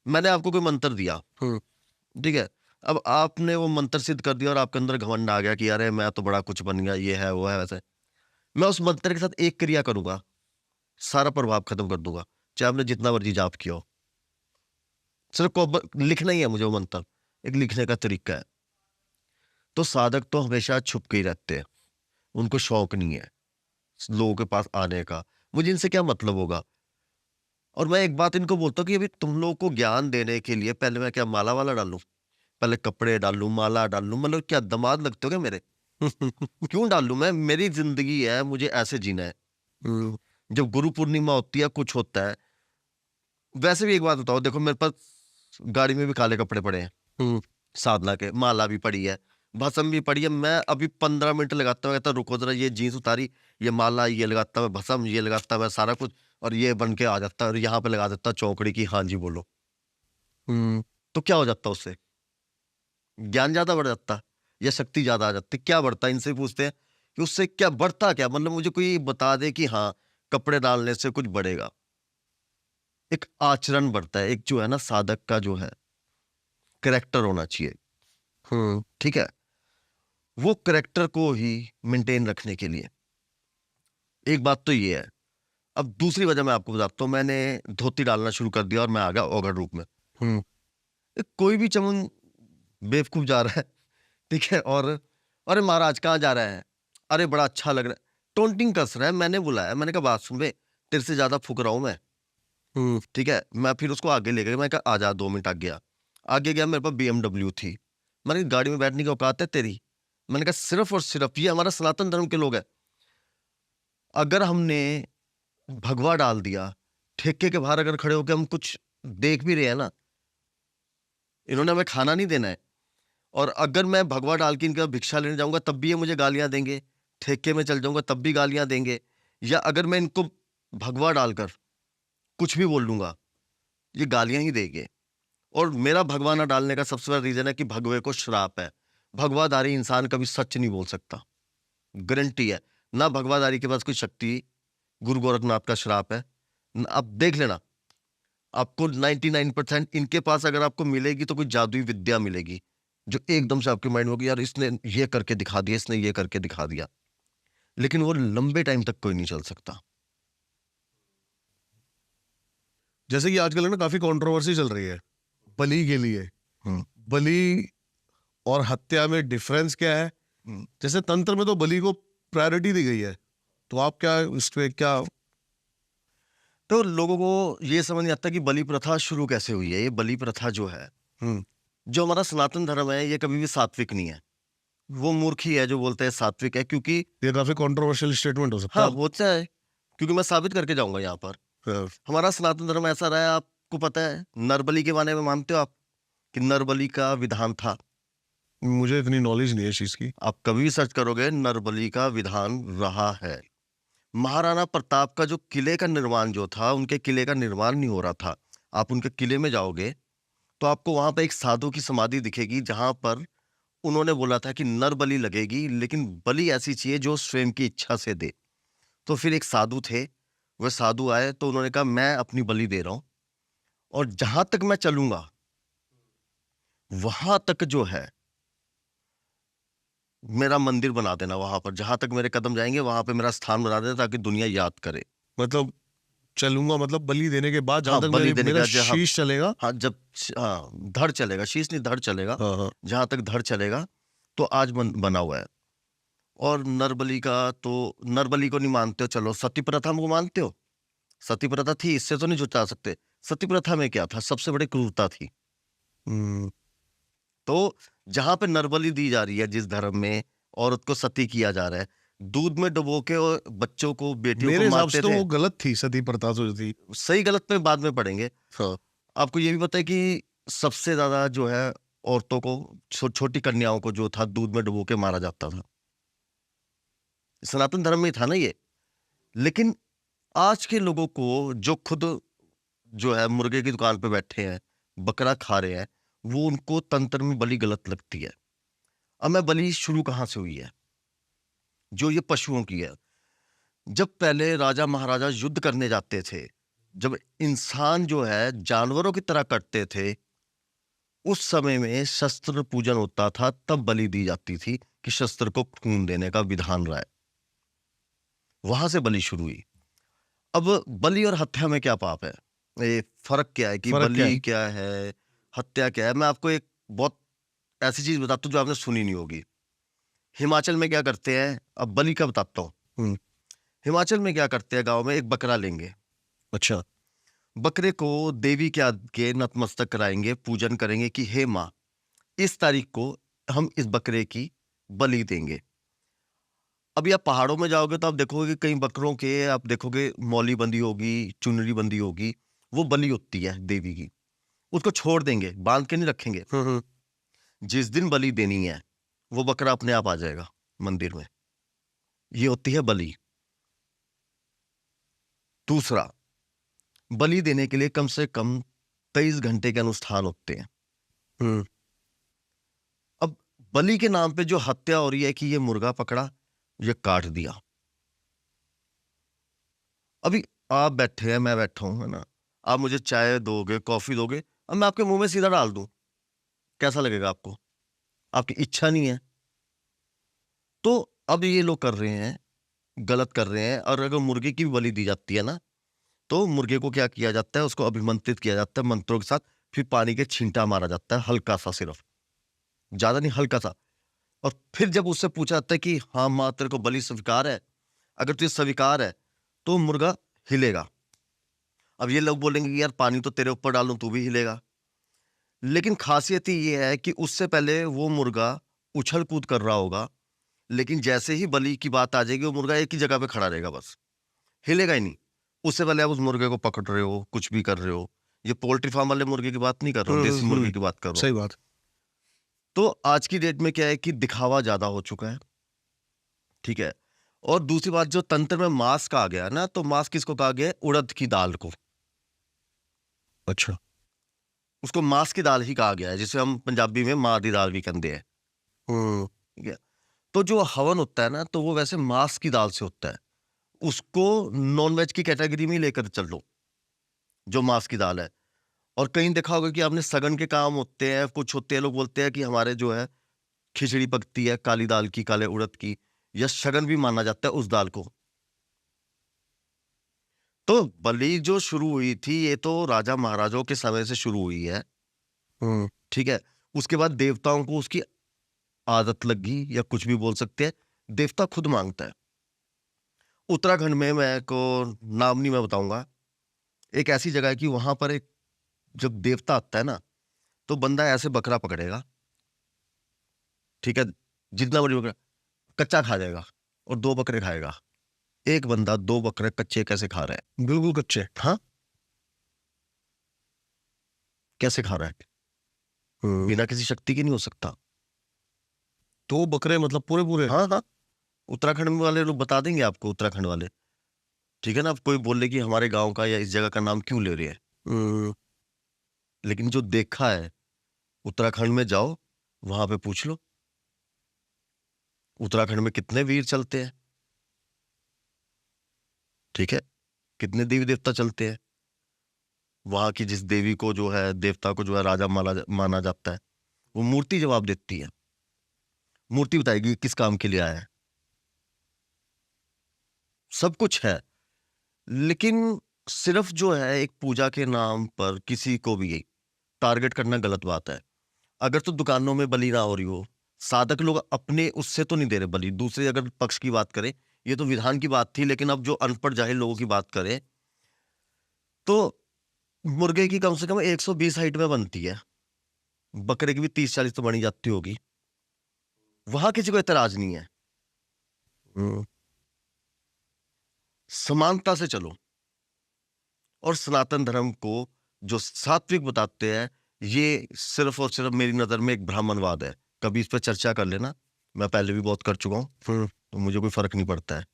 मैंने आपको कोई मंत्र दिया, ठीक है, अब आपने वो मंत्र सिद्ध कर दिया और आपके अंदर घमंड आ गया कि अरे मैं तो बड़ा कुछ बन गया, ये है वो है वैसे। मैं उस मंत्र के साथ एक क्रिया करूंगा, सारा प्रभाव खत्म कर दूंगा, चाहे आपने जितना मर्जी जाप किया हो। सिर्फ लिखना ही है मुझे वो मंत्र, एक लिखने का तरीका है। तो साधक तो हमेशा छुप के ही रहते हैं, उनको शौक नहीं है लोगों के पास आने का। मुझे इनसे क्या मतलब होगा? और मैं एक बात इनको बोलता हूँ कि अभी तुम लोगों को ज्ञान देने के लिए पहले मैं क्या माला वाला डालूं, पहले कपड़े डालूं, माला डालूं, मतलब क्या दामाद लगते हो क्या मेरे? क्यों डालूं मैं? मेरी जिंदगी है, मुझे ऐसे जीना है। जब गुरु पूर्णिमा होती है, कुछ होता है, वैसे भी एक बात बताओ, देखो मेरे पास गाड़ी में भी काले कपड़े पड़े हैं, साधना के, माला भी पड़ी है, भस्म भी पड़ी है। मैं अभी 15 मिनट लगाता हूँ, कहता रुको जरा, ये जीन्स उतारी, ये माला, ये लगाता मैं भस्म, ये लगाता मैं सारा कुछ, और ये बन के आ जाता, और यहाँ पे लगा देता चौकड़ी की, हाँ जी बोलो। तो क्या हो जाता उससे? ज्ञान ज्यादा बढ़ जाता या शक्ति ज्यादा आ जाती? क्या बढ़ता? इनसे पूछते हैं कि उससे क्या बढ़ता, क्या मतलब मुझे कोई बता दे कि हाँ कपड़े डालने से कुछ बढ़ेगा। एक आचरण बढ़ता है, एक जो है ना साधक का जो है करेक्टर होना चाहिए, ठीक है, वो करेक्टर को ही मेंटेन रखने के लिए। एक बात तो ये है। अब दूसरी वजह मैं आपको बताता हूँ, मैंने धोती डालना शुरू कर दिया और मैं आ गया ओगर रूप में। कोई भी चमुन बेवकूफ जा रहा है, ठीक है, और अरे महाराज कहाँ जा रहा है, अरे बड़ा अच्छा लग रहा है, टोंटिंग कस रहा है। मैंने बुलाया, मैंने कहा बात सुन बे, तेरे से ज्यादा फूक रहा हूं मैं, ठीक है। मैं फिर उसको आगे ले गया, मैं कहा आ जा, 2 मिनट आगे गया, मेरे पास BMW थी। मैंने कहा गाड़ी में बैठने की औकात है तेरी? मैंने कहा सिर्फ और सिर्फ ये हमारा सनातन धर्म के लोग हैं, अगर हमने भगवा डाल दिया, ठेके के बाहर अगर खड़े होकर हम कुछ देख भी रहे हैं ना, इन्होंने हमें खाना नहीं देना है, और अगर मैं भगवा डाल के इनका भिक्षा लेने जाऊंगा तब भी ये मुझे गालियां देंगे, ठेके में चल जाऊंगा तब भी गालियां देंगे, या अगर मैं इनको भगवा डालकर कुछ भी बोल लूंगा, ये गालियां ही देंगे। और मेरा भगवा ना डालने का सबसे बड़ा रीजन है कि भगवे को श्राप है। भगवाधारी इंसान कभी सच नहीं बोल सकता, गारंटी है। ना भगवाधारी के पास कोई शक्ति गुरु गोरखनाथ का श्राप है। आप देख लेना, आपको 99% इनके पास अगर आपको मिलेगी तो कोई जादुई विद्या मिलेगी जो एकदम से आपके माइंड में होगी, यार इसने ये करके दिखा दिया, इसने ये करके दिखा दिया, लेकिन वो लंबे टाइम तक कोई नहीं चल सकता। जैसे कि आजकल है ना काफी कंट्रोवर्सी चल रही है बलि के लिए। बलि और हत्या में डिफरेंस क्या है? जैसे तंत्र में तो बलि को प्रायोरिटी दी गई है, तो आप क्या इस पे क्या? तो लोगों को ये समझ नहीं आता कि बलि प्रथा शुरू कैसे हुई है। ये बलि प्रथा जो है, जो हमारा सनातन धर्म है, ये कभी भी सात्विक नहीं है। वो मूर्ख ही है जो बोलते हैं सात्विक है, क्योंकि ये काफी कंट्रोवर्शियल स्टेटमेंट हो सकता हाँ है। होता है, क्योंकि मैं साबित करके जाऊंगा यहाँ पर। हाँ, हमारा सनातन धर्म ऐसा रहा है, आपको पता है नरबलि के बारे में मानते हो आप कि नरबलि का विधान था? मुझे इतनी नॉलेज नहीं है इस चीज की। आप कभी भी सर्च करोगे, नरबलि का विधान रहा है। महाराणा प्रताप का जो किले का निर्माण जो था, उनके किले का निर्माण नहीं हो रहा था। आप उनके किले में जाओगे तो आपको वहां पर एक साधु की समाधि दिखेगी, जहां पर उन्होंने बोला था कि नर बलि लगेगी, लेकिन बलि ऐसी चाहिए जो स्वयं की इच्छा से दे। तो फिर एक साधु थे, वह साधु आए तो उन्होंने कहा मैं अपनी बलि दे रहा हूं, और जहां तक मैं चलूंगा वहां तक जो है मेरा मंदिर बना देना। वहां पर जहां तक मेरे कदम जाएंगे वहां पे मेरा स्थान बना देना, ताकि दुनिया याद करे। मतलब चलूंगा, मतलब बलि देने के बाद जहां हाँ, तक बलि देने मेरा का जहाँ, शीश चलेगा। हाँ जब, हाँ धड़ चलेगा, शीश नहीं धड़ चलेगा। हाँ हाँ। जहां तक धड़ चलेगा तो आज बना हुआ है। और नरबली का तो, नरबली को नहीं मानते हो, चलो सती प्रथा को मानते हो? सती प्रथा थी, इससे तो नहीं जुटा सकते। सती प्रथा में क्या था? सबसे बड़ी क्रूरता थी। तो जहां पे नरबली दी जा रही है, जिस धर्म में औरत को सती किया जा रहा है, दूध में डुबो के और बच्चों को, बेटियों मेरे को हिसाब मारते से तो थे। वो गलत थी, सती प्रथा जो थी। सही गलत में बाद में पढ़ेंगे। हाँ। आपको ये भी पता है कि सबसे ज्यादा जो है औरतों को, छोटी कन्याओं को जो था दूध में डुबो के मारा जाता था। सनातन धर्म में था ना ये। लेकिन आज के लोगों को, जो खुद जो है मुर्गे की दुकान पे बैठे हैं, बकरा खा रहे हैं, वो उनको तंत्र में बलि गलत लगती है। अब मैं, बलि शुरू कहां से हुई है? जो ये पशुओं की है। जब पहले राजा महाराजा युद्ध करने जाते थे, जब इंसान जो है जानवरों की तरह कटते थे, उस समय में शस्त्र पूजन होता था, तब बलि दी जाती थी कि शस्त्र को खून देने का विधान रहा है। वहां से बलि शुरू हुई। अब बलि और हत्या में क्या पाप है? ये फर्क क्या है कि फर्क क्या बलि है? क्या है, हत्या क्या है? मैं आपको एक बहुत ऐसी चीज बताता हूँ जो आपने सुनी नहीं होगी। हिमाचल में क्या करते हैं, अब बलि का बताता हूँ। हिमाचल में क्या करते हैं, गांव में एक बकरा लेंगे। अच्छा। बकरे को देवी के आगे नतमस्तक कराएंगे, पूजन करेंगे कि हे माँ, इस तारीख को हम इस बकरे की बलि देंगे। अभी आप पहाड़ों में जाओगे तो आप देखोगे कि कई बकरों के, आप देखोगे मौली बंधी होगी, चुनरी बंधी होगी, वो बलि होती है देवी की। उसको छोड़ देंगे, बांध के नहीं रखेंगे। जिस दिन बलि देनी है, वो बकरा अपने आप आ जाएगा मंदिर में। ये होती है बलि। दूसरा, बलि देने के लिए कम से कम 23 घंटे के अनुष्ठान होते हैं। अब बलि के नाम पे जो हत्या हो रही है कि ये मुर्गा पकड़ा, ये काट दिया। अभी आप बैठे हैं, मैं बैठा हूं, है ना, आप मुझे चाय दोगे, कॉफी दोगे, अब मैं आपके मुंह में सीधा डाल दूं, कैसा लगेगा आपको? आपकी इच्छा नहीं है। तो अब ये लोग कर रहे हैं, गलत कर रहे हैं। और अगर मुर्गे की भी बलि दी जाती है ना, तो मुर्गे को क्या किया जाता है, उसको अभिमंत्रित किया जाता है मंत्रों के साथ, फिर पानी के छींटा मारा जाता है, हल्का सा, सिर्फ ज्यादा नहीं, हल्का सा। और फिर जब उससे पूछा जाता है कि हाँ माँ, तेरे को बलि स्वीकार है? अगर तुझे स्वीकार है तो मुर्गा हिलेगा। अब ये लोग बोलेंगे कि यार पानी तो तेरे ऊपर डालूं तू भी हिलेगा। लेकिन खासियत ही ये है कि उससे पहले वो मुर्गा उछल कूद कर रहा होगा, लेकिन जैसे ही बलि की बात आ जाएगी, वो मुर्गा एक ही जगह पे खड़ा रहेगा, बस हिलेगा ही नहीं। उससे पहले आप उस मुर्गे को पकड़ रहे हो, कुछ भी कर रहे हो। ये पोल्ट्री फार्म वाले मुर्गे की बात नहीं कर रहा हूँ, देसी मुर्गे की बात कर रहा हूँ। सही बात। तो आज की डेट में क्या है कि दिखावा ज्यादा हो चुका है, ठीक है। और दूसरी बात, जो तंत्र में मांस कहा गया ना, तो मांस किसको कहा गया है? उड़द की दाल को। अच्छा। उसको मांस की दाल ही कहा गया है, जिसे हम पंजाबी में मां दी दाल भी कहते हैं, ठीक है। तो जो हवन होता है ना, तो वो वैसे मांस की दाल से होता है। उसको नॉन वेज की कैटेगरी में ही लेकर चल लो, जो मांस की दाल है। और कहीं देखा होगा कि आपने सगन के काम होते हैं, कुछ होते हैं, लोग बोलते हैं कि हमारे जो है खिचड़ी पकती है काली दाल की, काले उड़द की, या शगन भी माना जाता है उस दाल को। तो बलि जो शुरू हुई थी ये तो राजा महाराजाओं के समय से शुरू हुई है, ठीक है। उसके बाद देवताओं को उसकी आदत लगी, या कुछ भी बोल सकते हैं, देवता खुद मांगता है। उत्तराखंड में, मैं को नाम नहीं मैं बताऊंगा, एक ऐसी जगह है कि वहां पर एक जब देवता आता है ना, तो बंदा ऐसे बकरा पकड़ेगा, ठीक है, जितना बड़ी बकरा, कच्चा खा जाएगा और 2 बकरे खाएगा। एक बंदा 2 बकरे कच्चे कैसे खा रहा है? बिल्कुल कच्चे। हाँ, कैसे खा रहा है? हम्म। बिना किसी शक्ति के नहीं हो सकता। 2 बकरे मतलब पूरे पूरे? हाँ हाँ, उत्तराखंड में वाले लोग बता देंगे आपको, उत्तराखंड वाले, ठीक है ना। अब कोई बोले कि हमारे गांव का या इस जगह का नाम क्यों ले रहे हैं, हम्म। लेकिन जो देखा है, उत्तराखंड में जाओ, वहां पे पूछ लो उत्तराखंड में कितने वीर चलते हैं, ठीक है, कितने देवी देवता चलते हैं। वहां की जिस देवी को जो है, देवता को जो है राजा माना जाता है, वो मूर्ति जवाब देती है। मूर्ति बताएगी किस काम के लिए आया है। सब कुछ है, लेकिन सिर्फ जो है एक पूजा के नाम पर किसी को भी टारगेट करना गलत बात है। अगर तो दुकानों में बलि ना हो रही हो, साधक लोग अपने उससे तो नहीं दे रहे बलि, दूसरे अगर पक्ष की बात करें, ये तो विधान की बात थी, लेकिन अब जो अनपढ़ जाहिल लोगों की बात करें, तो मुर्गे की कम से कम 120 हाइट में बनती है, बकरे की भी 30-40 तो बनी जाती होगी। वहां किसी को एतराज नहीं है। हम्म। समानता से चलो। और सनातन धर्म को जो सात्विक बताते हैं, ये सिर्फ और सिर्फ मेरी नजर में एक ब्राह्मणवाद है। कभी इस पर चर्चा कर लेना, मैं पहले भी बहुत कर चुका हूं, तो मुझे कोई फर्क नहीं पड़ता है।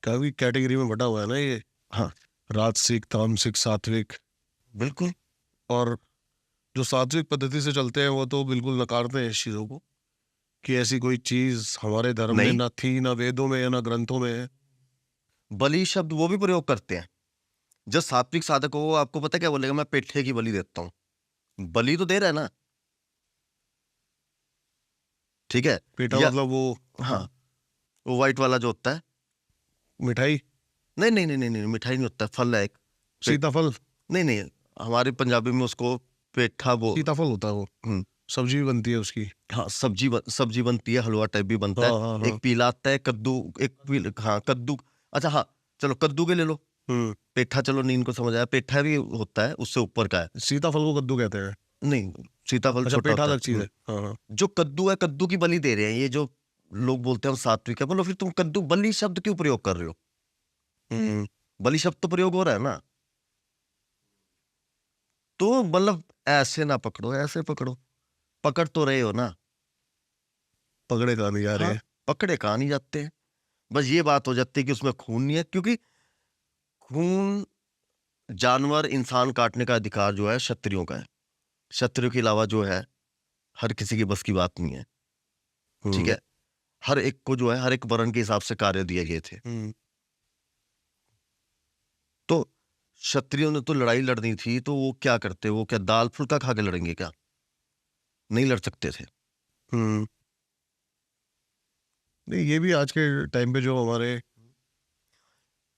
काफी कैटेगरी में बटा हुआ है ना ये। हाँ, राजसिक, तामसिक, सात्विक। बिल्कुल। और जो सात्विक पद्धति से चलते हैं वो तो बिल्कुल नकारते हैं इस चीजों को, कि ऐसी कोई चीज हमारे धर्म में नहीं, ना थी, ना वेदों में या ना ग्रंथों में है। बलि शब्द वो भी प्रयोग करते हैं। जब सात्विक साधक हो, वो आपको पता है क्या बोलेगा? मैं पेठे की बलि देता हूं। बलि तो दे रहा है ना, ठीक है। पेठा या मतलब वो? हाँ, वो व्हाइट वाला जो होता है। मिठाई? नहीं नहीं नहीं नहीं नहीं, मिठाई नहीं होता है, फल है एक। सीताफल? नहीं नहीं, हमारे पंजाबी में उसको पेठा वो। सीताफल होता है वो। हम्म, सब्जी भी बनती है उसकी। हाँ, सब्जी बनती है, हलवा टाइप भी बनता हाँ है। हाँ हाँ। एक पीला आता है, कद्दू। हाँ, कद्दू। अच्छा, हाँ, चलो कद्दू के ले लो। हम्म। पेठा चलो नींद को समझ आया, पेठा भी होता है, उससे ऊपर का है। सीताफल को कद्दू कहते हैं? नहीं, सीताफल अच्छा, छोटा पेठा होता अलग चीज है। है। हाँ हाँ। जो कद्दू है, कद्दू की बलि दे रहे हैं ये जो लोग बोलते हैं हम सात्विक है। बोलो फिर तुम कद्दू बलि शब्द क्यों प्रयोग कर रहे हो? हम्म। बलि शब्द तो प्रयोग हो रहा है ना। तो मतलब ऐसे ना पकड़ो, ऐसे पकड़ो। पकड़ तो रहे हो ना। पकड़े कहाँ नहीं जा रहे हाँ, हैं? पकड़े कहाँ नहीं जाते हैं। बस ये बात हो जाती है कि उसमें खून नहीं है, क्योंकि खून, जानवर, इंसान काटने का अधिकार जो है क्षत्रियों का है। क्षत्रियों के अलावा जो है हर किसी की बस की बात नहीं है, ठीक है। हर एक को जो है हर एक वर्ण के हिसाब से कार्य दिए गए थे। हम्म। तो क्षत्रियों ने तो लड़ाई लड़नी थी, तो वो क्या करते? वो क्या दाल फुल्का खा के लड़ेंगे क्या? नहीं लड़ सकते थे। हम्म। नहीं, ये भी आज के टाइम पे जो हमारे।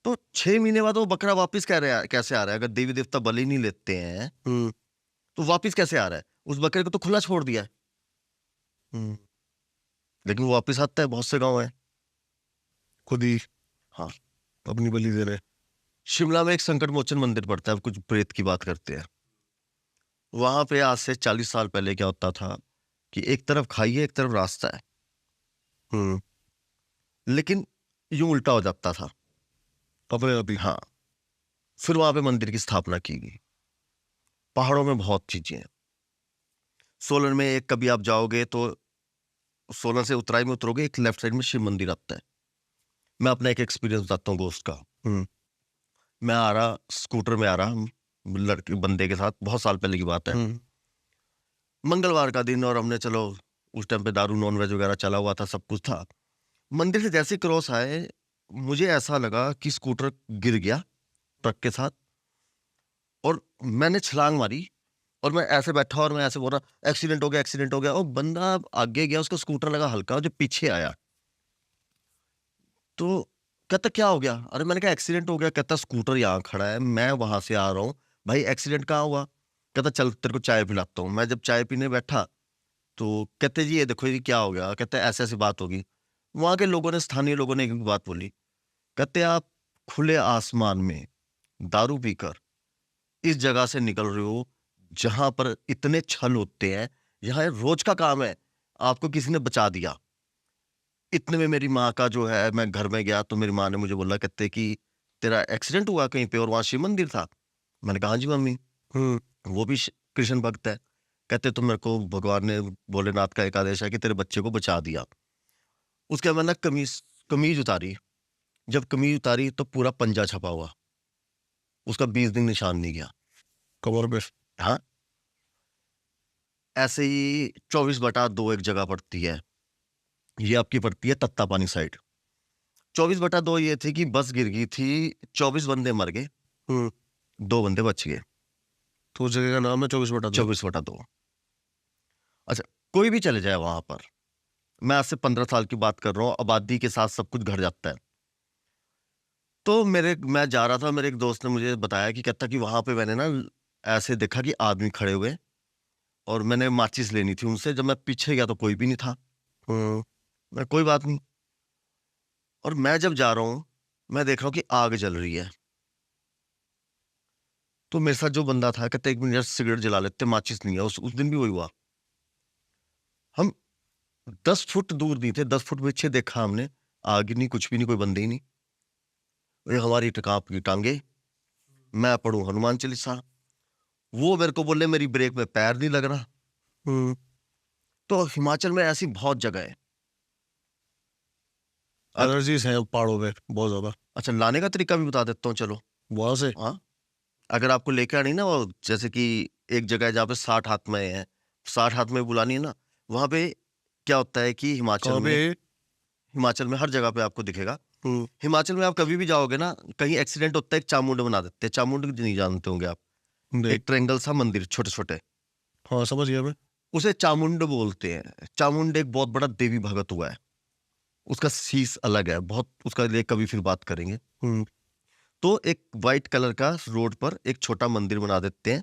तो 6 महीने बाद वो बकरा वापस कैसे आ रहा है? अगर देवी देवता बलि नहीं लेते हैं, हम्म। तो वापस कैसे आ रहा है? उस बकरे को तो खुला छोड़ दिया है, हम्म। लेकिन वो वापस आता है। बहुत से गांव है। खुद ही हाँ, अपनी बलि दे रहे हैं। शिमला में एक संकट मोचन मंदिर पड़ता है, अब कुछ प्रेत की बात करते हैं। वहां पे आज से 40 साल पहले क्या होता था कि एक तरफ खाई है, एक तरफ रास्ता है, हम्म। लेकिन यूं उल्टा हो जाता था। अपने आप ही? हाँ, फिर वहां पे मंदिर की स्थापना की गई। पहाड़ों में बहुत चीजें हैं। सोलन में एक, कभी आप जाओगे तो सोलन से उतराई में उतरोगे, एक लेफ्ट साइड में शिव मंदिर आता है। मैं अपना एक एक्सपीरियंस बताता हूँ गोस्ट का। हम्म। मैं आ रहा, स्कूटर में आ रहा, लड़के बंदे के साथ, बहुत साल पहले की बात है। हम्म। मंगलवार का दिन, और हमने चलो उस टाइम पे दारू नॉन वेज वगैरह चला हुआ था, सब कुछ था। मंदिर से जैसे क्रॉस आए, मुझे ऐसा लगा कि स्कूटर गिर गया ट्रक के साथ, और मैंने छलांग मारी, और मैं ऐसे बैठा और मैं ऐसे बोल रहा एक्सीडेंट हो गया, और बंदा आगे गया, उसका स्कूटर लगा हल्का, और जो पीछे आया तो कहता क्या हो गया? अरे मैंने कहा एक्सीडेंट हो गया। कहता स्कूटर यहाँ खड़ा है, मैं वहां से आ रहा हूँ, भाई एक्सीडेंट कहाँ हुआ? कहता चल तेरे को चाय पिलाता हूँ। मैं जब चाय पीने बैठा तो कहते जी ये देखो ये क्या हो गया? कहते ऐसे ऐसी बात होगी। वहां के लोगों ने, स्थानीय लोगों ने एक बात बोली, कहते आप खुले आसमान में दारू पीकर इस जगह से निकल रहे हो जहां पर इतने छल होते हैं, यहाँ रोज का काम है, आपको किसी ने बचा दिया। इतने में मेरी माँ का जो है, मैं घर में गया तो मेरी माँ ने मुझे बोला, कहते कि तेरा एक्सीडेंट हुआ कहीं पे और वहां शिव मंदिर था? मैंने कहा हाँ जी मम्मी। वो भी कृष्ण भक्त है। कहते तो मेरे को भगवान ने, भोलेनाथ का एक आदेश है कि तेरे बच्चे को बचा दिया। उसके बाद मैंने कमीज कमीज उतारी। जब कमीज उतारी तो पूरा पंजा छपा हुआ, उसका 20 दिन निशान नहीं गया। कमर पे? हाँ, ऐसे ही 24/2 एक जगह पड़ती है, ये आपकी पड़ती है तत्तापानी साइड। 24/2 ये थी कि बस गिर गई थी, 24 बंदे मर गए, 2 बंदे बच गए। तो उस जगह का नाम है 24/2? 24/2। अच्छा, कोई भी चले जाए वहां पर, मैं आज से 15 साल की बात कर रहा हूँ, आबादी के साथ सब कुछ घट जाता है। तो मैं जा रहा था, मेरे एक दोस्त ने मुझे बताया कि कहता कि वहां पे मैंने ना ऐसे देखा कि आदमी खड़े हुए, और मैंने माचिस लेनी थी उनसे। जब मैं पीछे गया तो कोई भी नहीं था। मैं कोई बात नहीं, और मैं जब जा रहा हूं मैं देख रहा हूं कि आग जल रही है। तो मेरे साथ जो बंदा था कहते एक मिनट सिगरेट जला लेते, माचिस नहीं है। उस दिन भी वही हुआ। हम 10 फुट दूर नहीं थे, 10 फुट पीछे देखा हमने, आग नहीं, कुछ भी नहीं, कोई बंदे ही नहीं। ये हमारी टकाप की टांगे, मैं पढ़ूं हनुमान चालीसा, वो मेरे को बोले मेरी ब्रेक में पैर नहीं लग रहा। तो हिमाचल में ऐसी बहुत जगह है। एलर्जीज हैं पहाड़ों पे बहुत ज्यादा। अच्छा, लाने का तरीका भी बता देता हूँ, चलो। वहां से? हाँ, अगर आपको लेके आनी ना, वो जैसे कि एक जगह है जहाँ पे 60 हाथ में है, 60 हाथ में बुलानी है ना, वहां पे क्या होता है कि कहाँ पे? हिमाचल में हर जगह पे आपको दिखेगा। हिमाचल में आप कभी भी जाओगे ना, कहीं एक्सीडेंट होता है, एक चामुंड बना देते हैं। चामुंड नहीं जानते होंगे आप? नहीं। एक ट्रायंगल सा मंदिर, छोटे छोटे, हाँ समझ गया मैं। उसे चामुंड बोलते हैं। चामुंड एक बहुत बड़ा देवी भगत हुआ है, उसका शीश अलग है बहुत, उसका लिए कभी फिर बात करेंगे। तो एक वाइट कलर का रोड पर एक छोटा मंदिर बना देते हैं,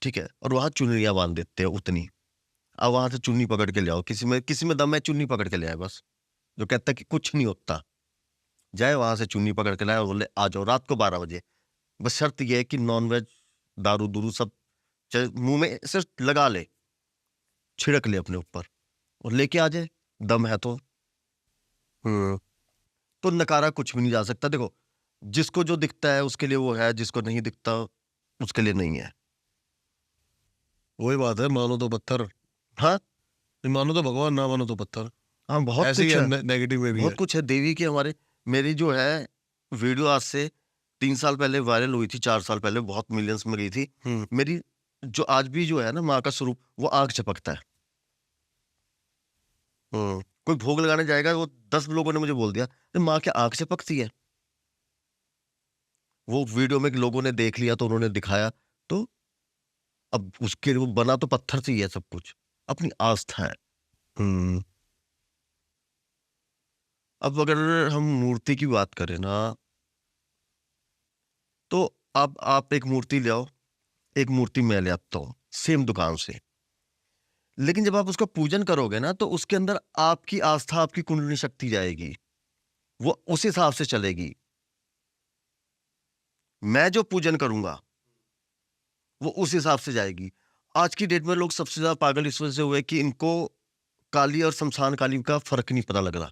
ठीक है, और वहां चुनरियां बांध देते हैं उतनी। अब वहां से चुन्नी पकड़ के ले आओ, किसी में दम है, चुन्नी पकड़ के ले आए बस। जो कहता है कि कुछ नहीं होता, जाए वहां से चुन्नी पकड़ के लाए और बोले आ जाओ रात को 12 बजे। बस शर्त यह है कि नॉनवेज, दारू दूरू सब मुंह में सिर्फ लगा ले, छिड़क ले अपने ऊपर, और लेके आ जाए, दम है तो। तो नकारा कुछ भी नहीं जा सकता। देखो, जिसको जो दिखता है उसके लिए वो है, जिसको नहीं दिखता उसके लिए नहीं है। वही बात है, मानो तो पत्थर, हाँ, नहीं मानो तो भगवान, ना मानो तो पत्थर। हाँ, बहुत ऐसे ही कुछ है, है, नेगेटिव में भी बहुत है। कुछ है देवी की हमारे। मेरी जो है वीडियो आज से 3 साल पहले वायरल हुई थी, 4 साल पहले बहुत मिलियंस में गई थी। मेरी जो आज भी जो है ना माँ का स्वरूप, वो आग चपकता है। कोई भोग लगाने जाएगा, वो 10 लोगों ने मुझे बोल दिया तो माँ क्या आग चपकती है? वो वीडियो में लोगों ने देख लिया तो उन्होंने दिखाया, तो अब उसके लिए वो बना तो पत्थर से ही है सब कुछ, अपनी आस्था है। अब अगर हम मूर्ति की बात करें ना, तो अब आप एक मूर्ति ले आओ, एक मूर्ति मैं ले आता हूँ सेम दुकान से, लेकिन जब आप उसका पूजन करोगे ना तो उसके अंदर आपकी आस्था, आपकी कुंडली शक्ति जाएगी, वो उस हिसाब से चलेगी। मैं जो पूजन करूंगा वो उस हिसाब से जाएगी। आज की डेट में लोग सबसे ज्यादा पागल इस वजह से हुए कि इनको काली और शमशान काली का फर्क नहीं पता लग रहा।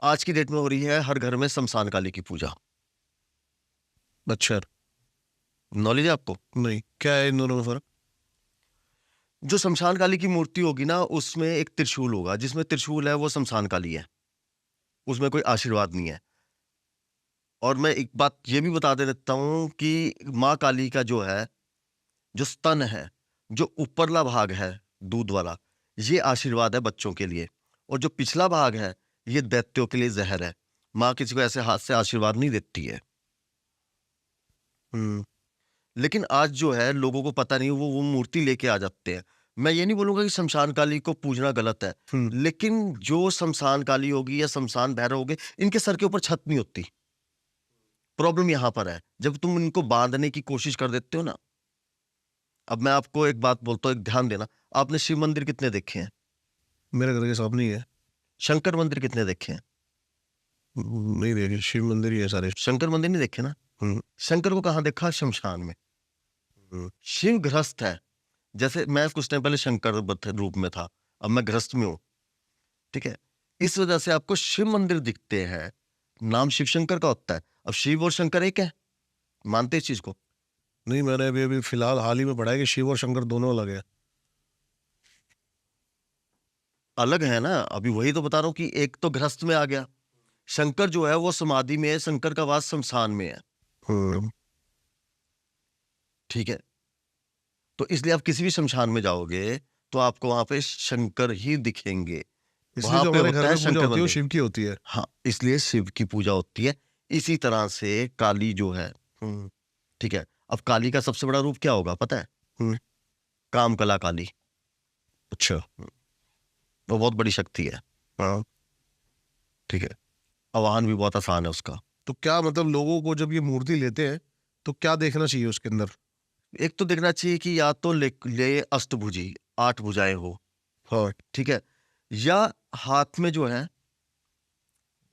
आज की डेट में हो रही है हर घर में शमशान काली की पूजा। अच्छा, नॉलेज है आपको? नहीं, क्या है इन दोनों में फर्क? जो शमशान काली की मूर्ति होगी ना, उसमें एक त्रिशूल होगा, जिसमें त्रिशूल है वो शमशान काली है, उसमें कोई आशीर्वाद नहीं है। और मैं एक बात ये भी बता देता हूं कि माँ काली का जो है, जो स्तन है, जो ऊपरला भाग है दूध वाला, ये आशीर्वाद है बच्चों के लिए, और जो पिछला भाग है ये दैत्यों के लिए जहर है। माँ किसी को ऐसे हाथ से आशीर्वाद नहीं देती है। लेकिन आज जो है लोगों को पता नहीं, वो मूर्ति लेके आ जाते हैं। मैं ये नहीं बोलूंगा कि शमशान काली को पूजना गलत है, लेकिन जो शमशान काली होगी या शमशान भैरव होगे, इनके सर के ऊपर छत नहीं होती। प्रॉब्लम यहां पर है जब तुम इनको बांधने की कोशिश कर देते हो ना। अब मैं आपको एक बात बोलता हूँ, एक ध्यान देना। आपने शिव मंदिर कितने देखे हैं? मेरे घर के सामने ही है। शंकर मंदिर कितने देखे हैं? नहीं देखे, शिव मंदिर ही है सारे। शंकर मंदिर नहीं देखे ना। शंकर को कहाँ देखा? शमशान में। शिव गृहस्थ है। जैसे मैं कुछ टाइम पहले शंकर रूप में था, अब मैं गृहस्थ में हूं, ठीक है। इस वजह से आपको शिव मंदिर दिखते हैं, नाम शिव शंकर का होता है। अब शिव और शंकर एक है, मानते इस चीज को? नहीं, मैंने अभी फिलहाल हाल ही में पढ़ा है कि शिव और शंकर दोनों अलग है। अलग है ना, अभी वही तो बता रहा हूं कि एक तो गृहस्थ में आ गया। शंकर जो है वो समाधि में है, शंकर का वास शमशान में है। ठीक है, तो इसलिए आप किसी भी शमशान में जाओगे तो आपको वहां पे शंकर ही दिखेंगे। इसलिए वहां जो पे हमारे होता घर है में पूजा शंकर होती है वो मंदिर। शिव की होती है। हाँ, इसलिए शिव की पूजा होती है। इसी तरह से काली जो है, ठीक है। अब काली का सबसे बड़ा रूप क्या होगा पता है? काम कला काली। अच्छा। वो बहुत बड़ी शक्ति है। हाँ। ठीक है, आवाहन भी बहुत आसान है उसका। तो क्या मतलब लोगों को जब ये मूर्ति लेते हैं तो क्या देखना चाहिए उसके अंदर? एक तो देखना चाहिए कि या तो ले अष्टभुजी, 8 भुजाएं हो, हाँ। ठीक है, या हाथ में जो है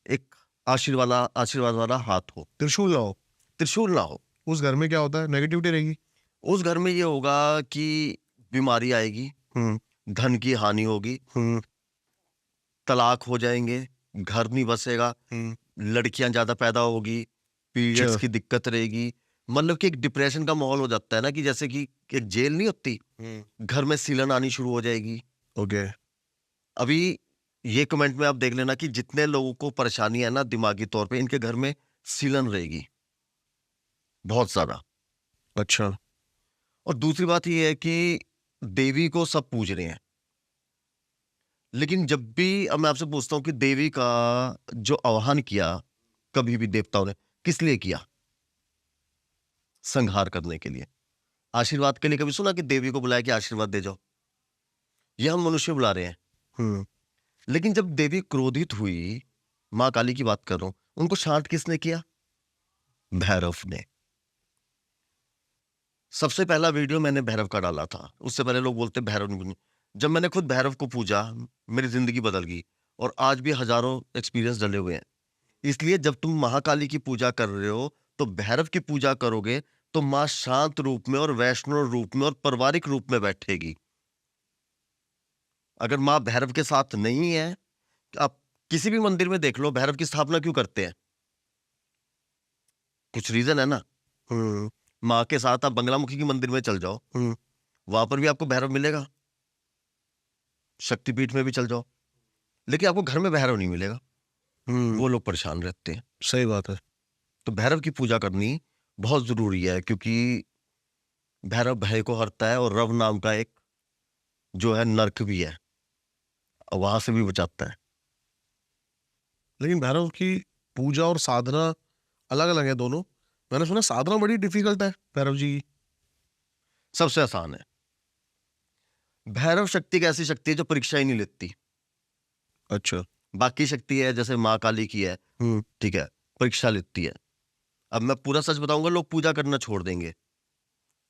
एक आशीर्वाद वाला हाथ हो। त्रिशूल ना हो। त्रिशूल ना हो। उस घर में क्या होता है, नेगेटिविटी रहेगी। उस घर में ये होगा कि बीमारी आएगी, धन की हानि होगी, तलाक हो जाएंगे, घर नहीं बसेगा, लड़कियां ज्यादा पैदा होगी, पीरियड्स अच्छा। की दिक्कत रहेगी। मतलब कि एक डिप्रेशन का माहौल हो जाता है ना, कि जैसे कि एक जेल नहीं होती, घर में सीलन आनी शुरू हो जाएगी। ओके। अभी ये कमेंट में आप देख लेना कि जितने लोगों को परेशानी है ना दिमागी तौर पे, इनके घर में सीलन रहेगी बहुत ज्यादा। अच्छा। और दूसरी बात ये है कि देवी को सब पूज रहे हैं, लेकिन जब भी अब मैं आपसे पूछता हूं कि देवी का जो आह्वान किया कभी भी देवताओं ने, किस लिए किया? संहार करने के लिए, आशीर्वाद के लिए। कभी सुना कि देवी को बुलाया कि आशीर्वाद दे जाओ? ये हम मनुष्य बुला रहे हैं। लेकिन जब देवी क्रोधित हुई, मां काली की बात कर रहा हूं, उनको शांत किसने किया? भैरव ने। सबसे पहला वीडियो मैंने भैरव का डाला था, उससे पहले लोग बोलते भैरव नहीं। जब मैंने खुद भैरव को पूजा, मेरी जिंदगी बदल गई, और आज भी हजारों एक्सपीरियंस डले हुए हैं। इसलिए जब तुम महाकाली की पूजा कर रहे हो तो भैरव की पूजा करोगे तो मां शांत रूप में और वैष्णव रूप में और पारिवारिक रूप में बैठेगी। अगर मां भैरव के साथ नहीं है, आप किसी भी मंदिर में देख लो, भैरव की स्थापना क्यों करते हैं? कुछ रीजन है ना। मां के साथ आप बंगलामुखी के मंदिर में चल जाओ, वहां पर भी आपको भैरव मिलेगा, शक्तिपीठ में भी चल जाओ, लेकिन आपको घर में भैरव नहीं मिलेगा। वो लोग परेशान रहते हैं। सही बात है। तो भैरव की पूजा करनी बहुत जरूरी है, क्योंकि भैरव भय को हरता है, और रव नाम का एक जो है नर्क भी है, और वहां से भी बचाता है। लेकिन भैरव की पूजा और साधना अलग अलग है दोनों। मैंने सुना साधना बड़ी डिफिकल्ट है भैरव जी की। सबसे आसान है। भैरव शक्ति एक ऐसी शक्ति है जो परीक्षा ही नहीं लेती। अच्छा। बाकी शक्ति है जैसे माँ काली की है, ठीक है, परीक्षा लेती है। अब मैं पूरा सच बताऊंगा, लोग पूजा करना छोड़ देंगे,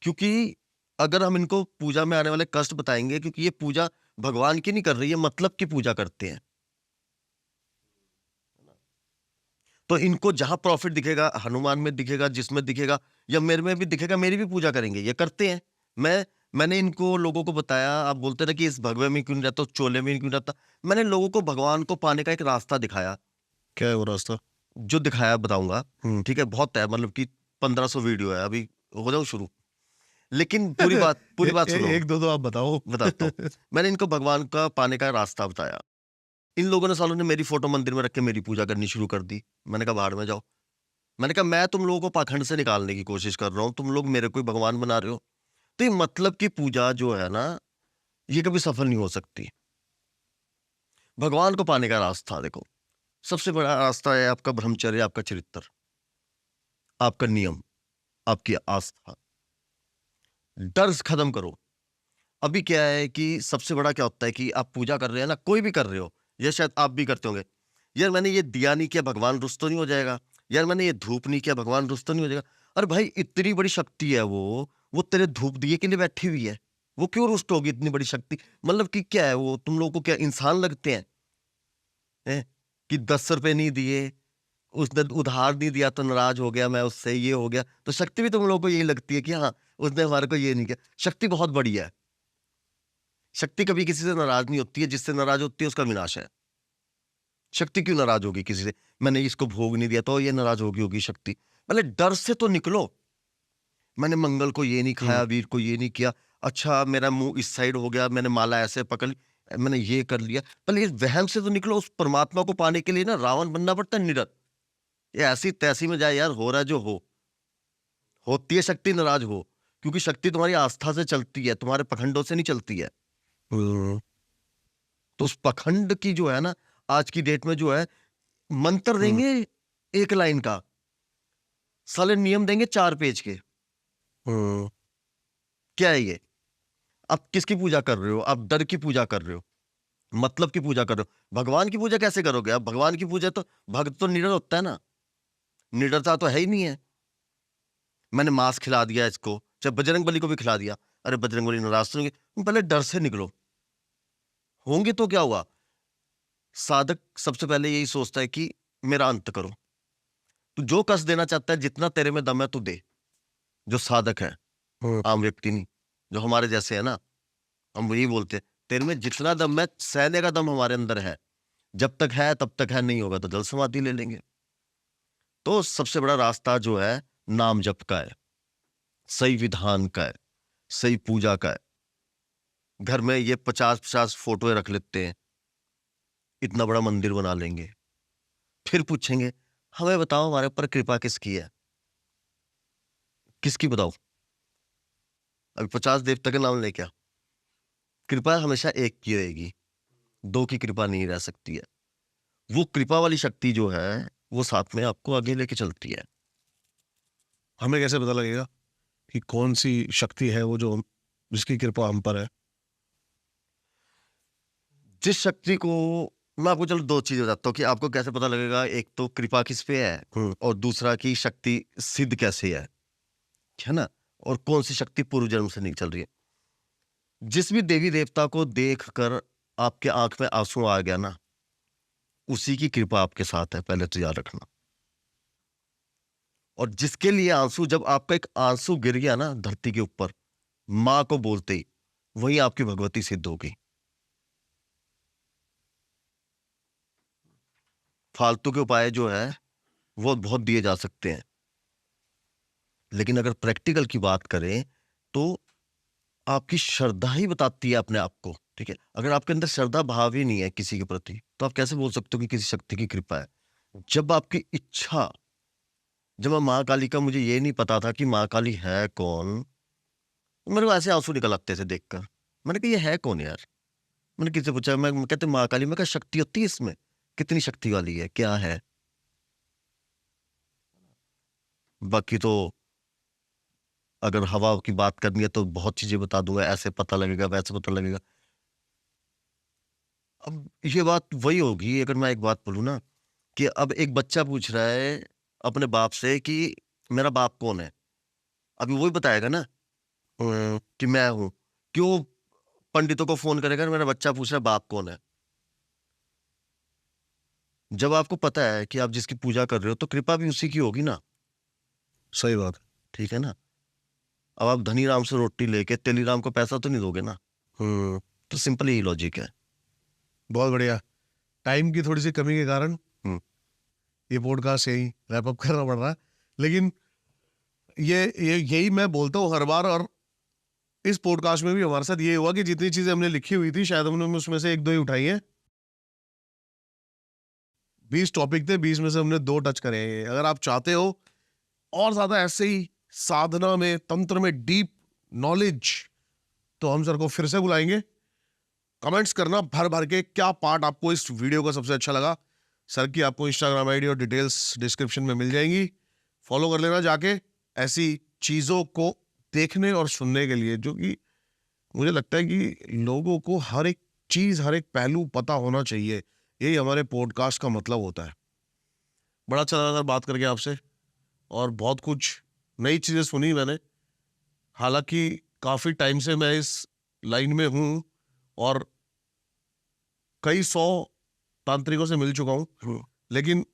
क्योंकि अगर हम इनको पूजा में आने वाले कष्ट बताएंगे, क्योंकि ये पूजा भगवान की नहीं कर रही है, मतलब की पूजा करते हैं। तो इनको जहां प्रॉफिट दिखेगा, हनुमान में दिखेगा, जिसमें दिखेगा, या मेरे में भी दिखेगा, मेरी भी पूजा करेंगे, ये करते हैं। मैंने इनको लोगों को बताया, आप बोलते ना कि इस भगवे में क्यों नहीं रहता, चोले में क्यों नहीं रहता। मैंने लोगों को भगवान को पाने का एक रास्ता दिखाया। क्या है वो रास्ता? जो दिखाया बताऊंगा, ठीक है, बहुत है, मतलब कि 1500 वीडियो है, अभी हो जाओ शुरू। लेकिन पूरी बात सुनो। एक दो आप बताओ। बताता हूँ। मैंने इनको भगवान का पाने का रास्ता बताया। इन लोगों ने, सालों ने मेरी फोटो मंदिर में रख के मेरी पूजा करनी शुरू कर दी। मैंने कहा बाहर में जाओ। मैंने कहा मैं तुम लोगों को पाखंड से निकालने की कोशिश कर रहा हूं, तुम लोग मेरे को ही भगवान बना रहे हो। तो ये मतलब की पूजा जो है ना, ये कभी सफल नहीं हो सकती। भगवान को पाने का रास्ता देखो, सबसे बड़ा रास्ता है आपका ब्रह्मचर्य, आपका चरित्र, आपका नियम, आपकी आस्था। डर खत्म करो। अभी क्या है कि सबसे बड़ा क्या होता है कि आप पूजा कर रहे हैं ना, कोई भी कर रहे हो, या शायद आप भी करते होंगे, यार मैंने ये दिया नहीं किया, भगवान रुष्ट तो नहीं हो जाएगा, यार मैंने ये धूप नहीं किया, भगवान रुष्ट तो नहीं हो जाएगा। अरे भाई, इतनी बड़ी शक्ति है वो तेरे धूप दिए के लिए बैठी हुई है, वो क्यों रुष्ट होगी? इतनी बड़ी शक्ति, मतलब कि क्या है, वो तुम लोगों को क्या इंसान लगते हैं? कि 10 रुपए नहीं दिए, उसने उधार नहीं दिया तो नाराज हो गया मैं उससे, ये हो गया। तो शक्ति भी तुम लोगों को यही लगती है कि हाँ, उसने हमारे को ये नहीं किया। शक्ति बहुत बड़ी है। शक्ति कभी किसी से नाराज नहीं होती है, जिससे नाराज होती है उसका विनाश है। शक्ति क्यों नाराज होगी किसी से? मैंने इसको भोग नहीं दिया तो ये नाराज होगी शक्ति। पहले डर से तो निकलो। मैंने मंगल को ये नहीं खाया, वीर को ये नहीं किया, अच्छा मेरा मुंह इस साइड हो गया, मैंने माला ऐसे पकड़ ली, मैंने ये कर लिया। पहले इस वहम से तो निकलो। उस परमात्मा को पाने के लिए ना रावण बनना पड़ता है, निडर। ये ऐसी तैसी में जाए यार, हो रहा है जो हो, होती है शक्ति, नाराज हो, क्योंकि शक्ति तुम्हारी आस्था से चलती है, तुम्हारे पखंडों से नहीं चलती है। तो उस पखंड की जो है ना, आज की डेट में जो है, मंत्र देंगे 1 लाइन का, साले नियम देंगे 4 पेज के। क्या है ये? आप किसकी पूजा कर रहे हो? आप डर की पूजा कर रहे हो, मतलब की पूजा कर रहे हो। भगवान की पूजा कैसे करोगे आप? भगवान की पूजा तो भक्त तो निडर होता है ना, निडरता तो है ही नहीं है। मैंने मांस खिला दिया इसको, चाहे बजरंग बली को भी खिला दिया, अरे बजरंग बली नाराज तो नहीं होंगे? तुम पहले डर से निकलो। होंगे तो क्या हुआ? साधक सबसे पहले यही सोचता है कि मेरा अंत करो। तू जो कष्ट देना चाहता है, जितना तेरे में दम है तू दे। जो साधक है, आम व्यक्ति नहीं, जो हमारे जैसे है ना, हम वही बोलते हैं, तेरे में जितना दम है, सहने का दम हमारे अंदर है, जब तक है तब तक है, नहीं होगा तो जल समाधि ले लेंगे। तो सबसे बड़ा रास्ता जो है, नाम जप का है, सही विधान का है, सही पूजा का है। घर में ये 50-50 फोटोएं रख लेते हैं, इतना बड़ा मंदिर बना लेंगे, फिर पूछेंगे हमें बताओ हमारे ऊपर कृपा किसकी है? किसकी बताओ? अभी 50 देवता के नाम ले क्या? कृपा हमेशा एक की रहेगी, 2 की कृपा नहीं रह सकती है। वो कृपा वाली शक्ति जो है, वो साथ में आपको आगे लेके चलती है। हमें कैसे पता लगेगा कि कौन सी शक्ति है वो जो जिसकी कृपा हम पर है? जिस शक्ति को, मैं आपको चलो 2 चीज बताता हूँ कि आपको कैसे पता लगेगा। एक तो कृपा किस पे है, और दूसरा की शक्ति सिद्ध कैसे है ना, और कौन सी शक्ति पूर्व जन्म से नहीं चल रही है। जिस भी देवी देवता को देखकर आपके आंख में आंसू आ गया ना, उसी की कृपा आपके साथ है, पहले तो याद रखना। और जिसके लिए आंसू, जब आपका एक आंसू गिर गया ना धरती के ऊपर, मां को बोलते ही, वही आपकी भगवती सिद्ध होगी। फालतू के उपाय जो है वो बहुत दिए जा सकते हैं, लेकिन अगर प्रैक्टिकल की बात करें तो आपकी श्रद्धा ही बताती है अपने आप को। ठीक है, अगर आपके अंदर श्रद्धा भाव ही नहीं है किसी के प्रति, तो आप कैसे बोल सकते हो कि किसी शक्ति की कृपा है? जब आपकी इच्छा, जब मैं माँ काली का, मुझे ये नहीं पता था कि माँ काली है कौन, मेरे को ऐसे आंसू निकल आते थे देखकर। मैंने कहा ये है कौन यार? मैंने किसी से पूछा, मैं कहते माँ काली। मैं कहा शक्ति होती है इसमें? कितनी शक्ति वाली है, क्या है? बाकी तो अगर हवा की बात करनी है तो बहुत चीजें बता दूंगा, ऐसे पता लगेगा, वैसे पता लगेगा। अब ये बात वही होगी, अगर मैं एक बात बोलूं ना, कि अब एक बच्चा पूछ रहा है अपने बाप से कि मेरा बाप कौन है, अभी वही बताएगा ना कि मैं हूं। क्यों पंडितों को फोन करेगा, मेरा बच्चा पूछ रहा है बाप कौन है? जब आपको पता है कि आप जिसकी पूजा कर रहे हो, तो कृपा भी उसी की होगी ना। सही बात है। ठीक है ना? अब आप धनी राम से रोटी लेके तेलीराम को पैसा तो नहीं दोगे ना। तो सिंपल यही लॉजिक है। बहुत बढ़िया। टाइम की थोड़ी सी कमी के कारण हम्म। ये पॉडकास्ट यही रैप अप करना पड़ रहा है, लेकिन यही मैं बोलता हूँ हर बार, और इस पॉडकास्ट में भी हमारे साथ ये हुआ कि जितनी चीजें हमने लिखी हुई थी, शायद हमने उसमें से 1-2 ही उठाई है। 20 टॉपिक थे, 20 में से हमने 2 टच करे हैं। अगर आप चाहते हो और ज्यादा ऐसे ही साधना में, तंत्र में डीप नॉलेज, तो हम सर को फिर से बुलाएंगे। कमेंट्स करना भर भर के क्या पार्ट आपको इस वीडियो का सबसे अच्छा लगा, सर की आपको इंस्टाग्राम आईडी और डिटेल्स डिस्क्रिप्शन में मिल जाएंगी, फॉलो कर लेना जाके ऐसी चीज़ों को देखने और सुनने के लिए, जो कि मुझे लगता है कि लोगों को हर एक चीज़, हर एक पहलू पता होना चाहिए। यही हमारे पॉडकास्ट का मतलब होता है। बड़ा अच्छा लगा सर बात करके आपसे, और बहुत कुछ नई चीज़ें सुनी मैंने। हालांकि काफ़ी टाइम से मैं इस लाइन में हूँ और कई 100 तांत्रिकों से मिल चुका हूँ, लेकिन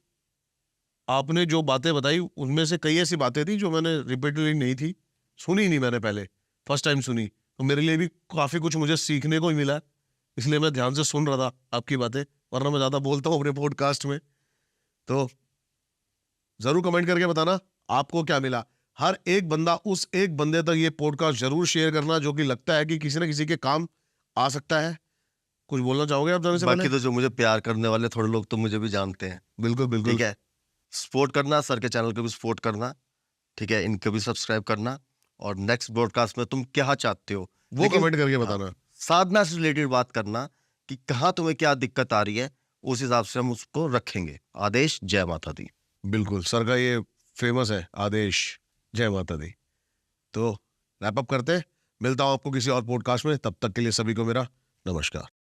आपने जो बातें बताई उनमें से कई ऐसी बातें थी जो मैंने रिपीटेडली नहीं थी, सुनी नहीं मैंने पहले, फर्स्ट टाइम सुनी। तो मेरे लिए भी काफ़ी कुछ मुझे सीखने को ही मिला, इसलिए मैं ध्यान से सुन रहा था आपकी बातें, वरना मैं ज़्यादा बोलता हूँ अपने पॉडकास्ट में। तो ज़रूर कमेंट करके बताना आपको क्या मिला। हर एक बंदा, उस एक बंदे तक ये पॉडकास्ट ज़रूर शेयर करना जो कि लगता है कि किसी न किसी के काम आ सकता है। कुछ बोलना चाहोगे आप जाने से बाकी पहले? तो जो मुझे प्यार करने वाले थोड़े लोग तो मुझे भी जानते हैं। बिल्कुल, बिल्कुल। ठीक है, सपोर्ट करना, सर के चैनल को भी सपोर्ट करना, ठीक है, इनको भी सब्सक्राइब करना। और नेक्स्ट ब्रॉडकास्ट में तुम क्या चाहते हो वो कमेंट करके हाँ, बताना। साधना से रिलेटेड बात करना कि कहाँ तुम्हें क्या दिक्कत आ रही है, उस हिसाब से हम उसको रखेंगे। आदेश, जय माता दी। बिल्कुल, सर का ये फेमस है आदेश, जय माता दी। तो रैप अप करते हैं, मिलता हूँ आपको किसी और पॉडकास्ट में, तब तक के लिए सभी को मेरा नमस्कार।